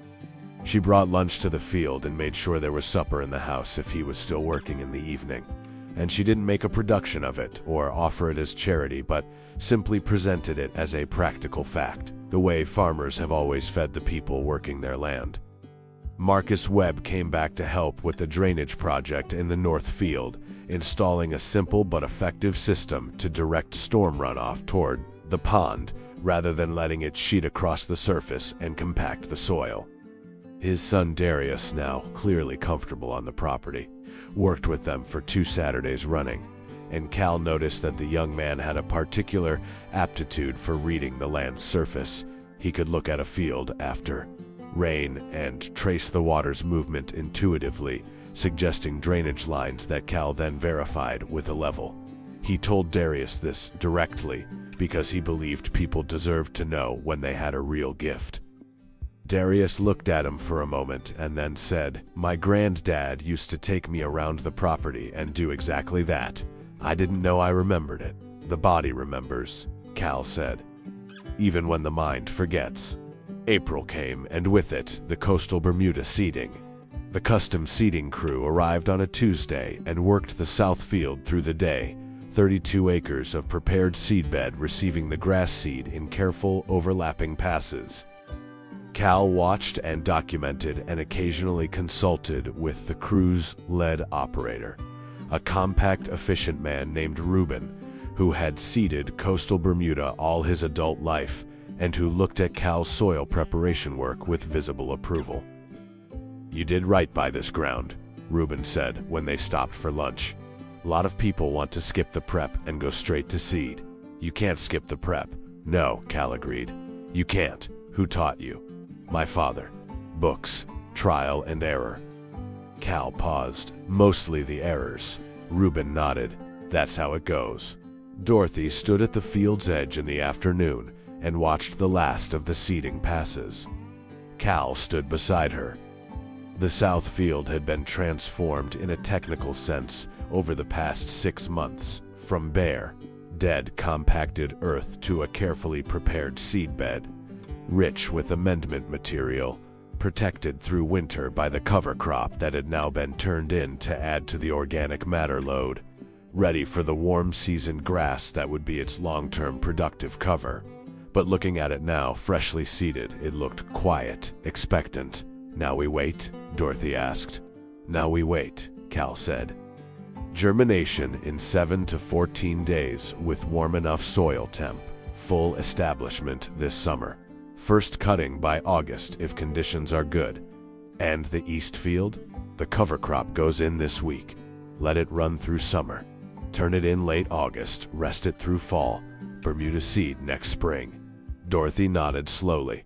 She brought lunch to the field and made sure there was supper in the house if he was still working in the evening. And she didn't make a production of it or offer it as charity, but simply presented it as a practical fact, the way farmers have always fed the people working their land. Marcus Webb came back to help with the drainage project in the North Field, installing a simple but effective system to direct storm runoff toward the pond rather than letting it sheet across the surface and compact the soil. His son Darius, now clearly comfortable on the property, worked with them for 2 Saturdays running, and Cal noticed that the young man had a particular aptitude for reading the land's surface. He could look at a field after rain and trace the water's movement intuitively, suggesting drainage lines that Cal then verified with a level. He told Darius this directly because he believed people deserved to know when they had a real gift. Darius looked at him for a moment and then said, "My granddad used to take me around the property and do exactly that. I didn't know I remembered it." "The body remembers," Cal said, "even when the mind forgets." April came, and with it, the coastal Bermuda seeding. The custom seeding crew arrived on a Tuesday and worked the south field through the day, 32 acres of prepared seedbed receiving the grass seed in careful, overlapping passes. Cal watched and documented and occasionally consulted with the crew's lead operator, a compact, efficient man named Reuben, who had seeded coastal Bermuda all his adult life and who looked at Cal's soil preparation work with visible approval. "You did right by this ground," Reuben said when they stopped for lunch. "A lot of people want to skip the prep and go straight to seed. You can't skip the prep." "No," Cal agreed. "You can't. Who taught you?" "My father. Books. Trial and error." Cal paused. "Mostly the errors." Reuben nodded. "That's how it goes." Dorothy stood at the field's edge in the afternoon and watched the last of the seeding passes. Cal stood beside her. The south field had been transformed in a technical sense over the past 6 months, from bare, dead, compacted earth to a carefully prepared seedbed, rich with amendment material, protected through winter by the cover crop that had now been turned in to add to the organic matter load, ready for the warm season grass that would be its long-term productive cover. But looking at it now, freshly seeded, it looked quiet, expectant. "Now we wait?" Dorothy asked. "Now we wait," Cal said. Germination in 7 to 14 days with warm enough soil temp. Full establishment this summer. First cutting by August if conditions are good. And the east field? The cover crop goes in this week. Let it run through summer. Turn it in late August, rest it through fall. Bermuda seed next spring. Dorothy nodded slowly.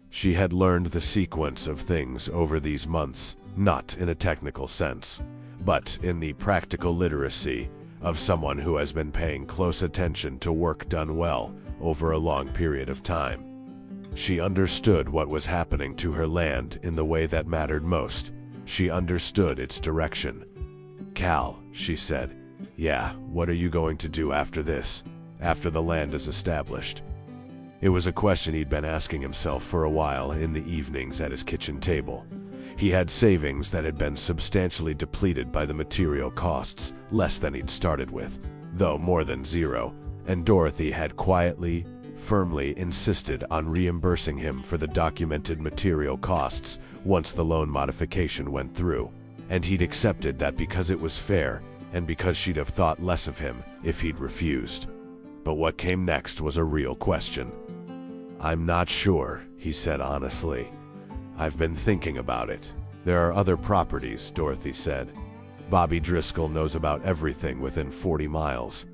She had learned the sequence of things over these months, not in a technical sense, but in the practical literacy of someone who has been paying close attention to work done well over a long period of time. She understood what was happening to her land in the way that mattered most. She understood its direction. "Cal," she said, "Yeah, what are you going to do after this, after the land is established?" It was a question he'd been asking himself for a while in the evenings at his kitchen table. He had savings that had been substantially depleted by the material costs, less than he'd started with, though more than zero, and Dorothy had quietly, firmly insisted on reimbursing him for the documented material costs once the loan modification went through, and he'd accepted that because it was fair and because she'd have thought less of him if he'd refused. But what came next was a real question. "I'm not sure," he said honestly. "I've been thinking about it. There are other properties," Dorothy said. "Bobby Driscoll knows about everything within 40 miles.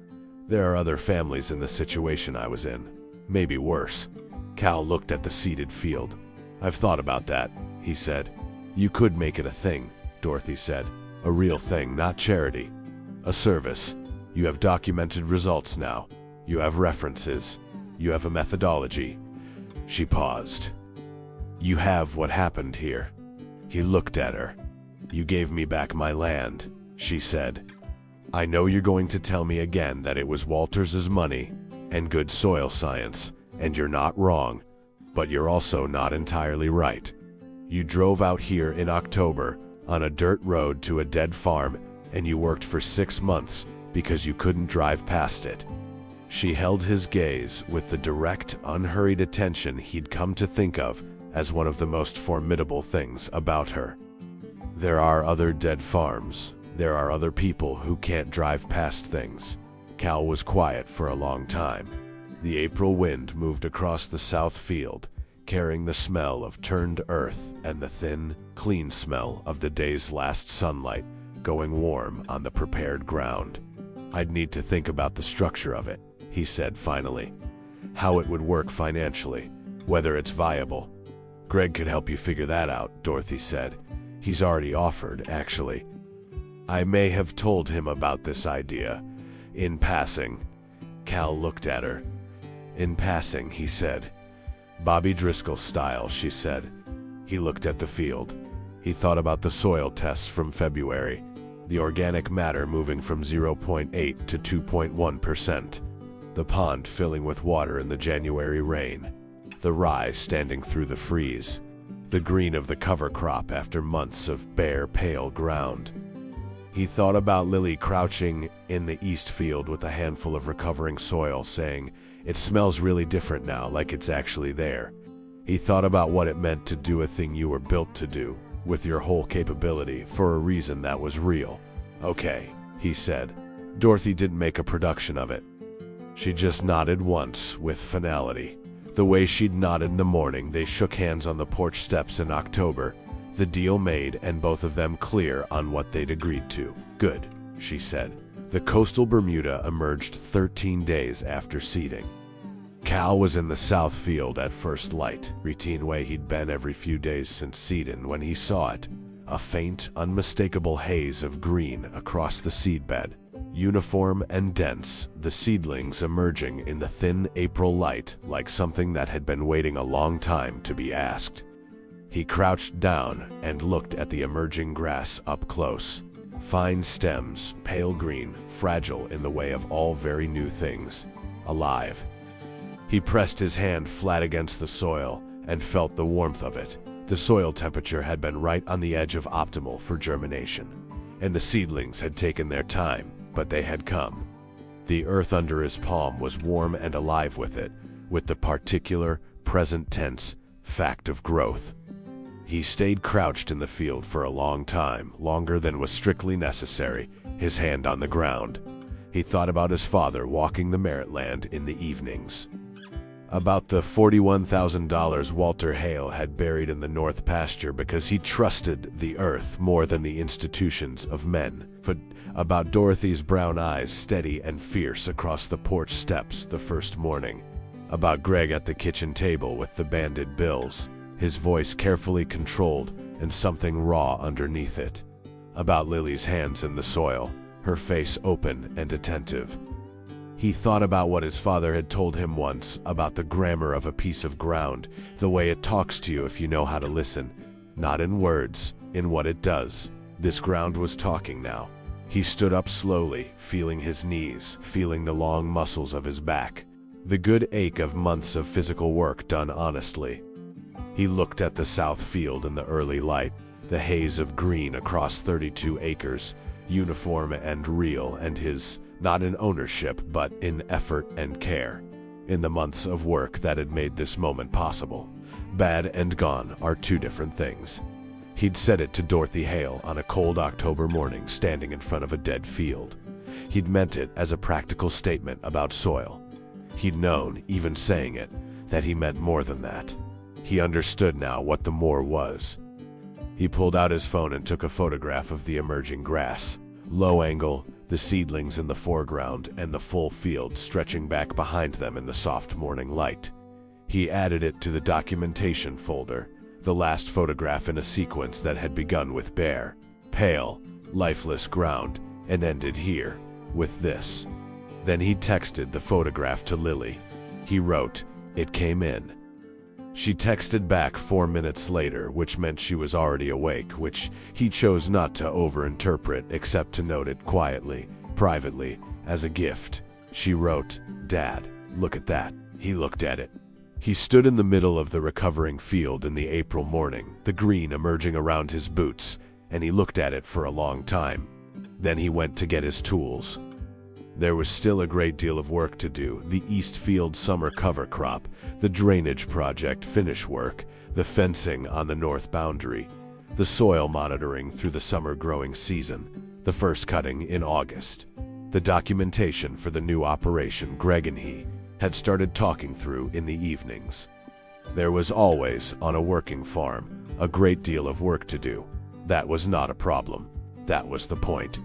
There are other families in the situation I was in. Maybe worse." Cal looked at the seeded field. "I've thought about that," he said. "You could make it a thing," Dorothy said. "A real thing, not charity. A service. You have documented results now. You have references. You have a methodology." She paused. "You have what happened here." He looked at her. "You gave me back my land," she said. "I know you're going to tell me again that it was Walters's money and good soil science, and you're not wrong, but you're also not entirely right. You drove out here in October on a dirt road to a dead farm, and you worked for 6 months because you couldn't drive past it." She held his gaze with the direct, unhurried attention he'd come to think of as one of the most formidable things about her. "There are other dead farms. There are other people who can't drive past things." Cal was quiet for a long time. The April wind moved across the south field, carrying the smell of turned earth and the thin, clean smell of the day's last sunlight going warm on the prepared ground. "I'd need to think about the structure of it," he said finally. "How it would work financially, whether it's viable." "Greg could help you figure that out," Dorothy said. "He's already offered, actually." "I may have told him about this idea. In passing." Cal looked at her. "In passing," he said. "Bobby Driscoll style," she said. He looked at the field. He thought about the soil tests from February, the organic matter moving from 0.8 to 2.1%, the pond filling with water in the January rain, the rye standing through the freeze, the green of the cover crop after months of bare, pale ground. He thought about Lily crouching in the east field with a handful of recovering soil, saying, "It smells really different now, like it's actually there." He thought about what it meant to do a thing you were built to do, with your whole capability, for a reason that was real. "Okay," he said. Dorothy didn't make a production of it. She just nodded once, with finality. The way she'd nodded in the morning they shook hands on the porch steps in October, the deal made and both of them clear on what they'd agreed to. "Good," she said. The coastal Bermuda emerged 13 days after seeding. Cal was in the south field at first light, routine way he'd been every few days since seeding when he saw it. A faint, unmistakable haze of green across the seedbed. Uniform and dense, the seedlings emerging in the thin April light like something that had been waiting a long time to be asked. He crouched down and looked at the emerging grass up close. Fine stems, pale green, fragile in the way of all very new things. Alive. He pressed his hand flat against the soil and felt the warmth of it. The soil temperature had been right on the edge of optimal for germination, and the seedlings had taken their time, but they had come. The earth under his palm was warm and alive with it, with the particular, present tense fact of growth. He stayed crouched in the field for a long time, longer than was strictly necessary, his hand on the ground. He thought about his father walking the Merritt land in the evenings. About the $41,000 Walter Hale had buried in the north pasture because he trusted the earth more than the institutions of men. About Dorothy's brown eyes steady and fierce across the porch steps the first morning. About Greg at the kitchen table with the banded bills, his voice carefully controlled and something raw underneath it. About Lily's hands in the soil, her face open and attentive. He thought about what his father had told him once about the grammar of a piece of ground, the way it talks to you if you know how to listen. Not in words, in what it does. This ground was talking now. He stood up slowly, feeling his knees, feeling the long muscles of his back. The good ache of months of physical work done honestly. He looked at the south field in the early light, the haze of green across 32 acres, uniform and real, and his, not in ownership, but in effort and care, in the months of work that had made this moment possible. Bad and gone are two different things. He'd said it to Dorothy Hale on a cold October morning standing in front of a dead field. He'd meant it as a practical statement about soil. He'd known, even saying it, that he meant more than that. He understood now what the more was. He pulled out his phone and took a photograph of the emerging grass. Low angle, the seedlings in the foreground and the full field stretching back behind them in the soft morning light. He added it to the documentation folder, the last photograph in a sequence that had begun with bare, pale, lifeless ground and ended here, with this. Then he texted the photograph to Lily. He wrote, "It came in." She texted back 4 minutes later, which meant she was already awake, which he chose not to overinterpret except to note it quietly, privately, as a gift. She wrote, "Dad, look at that." He looked at it. He stood in the middle of the recovering field in the April morning, the green emerging around his boots, and he looked at it for a long time. Then he went to get his tools. There was still a great deal of work to do: the East Field summer cover crop, the drainage project finish work, the fencing on the north boundary, the soil monitoring through the summer growing season, the first cutting in August. The documentation for the new operation Greg and he had started talking through in the evenings. There was always, on a working farm, a great deal of work to do. That was not a problem. That was the point.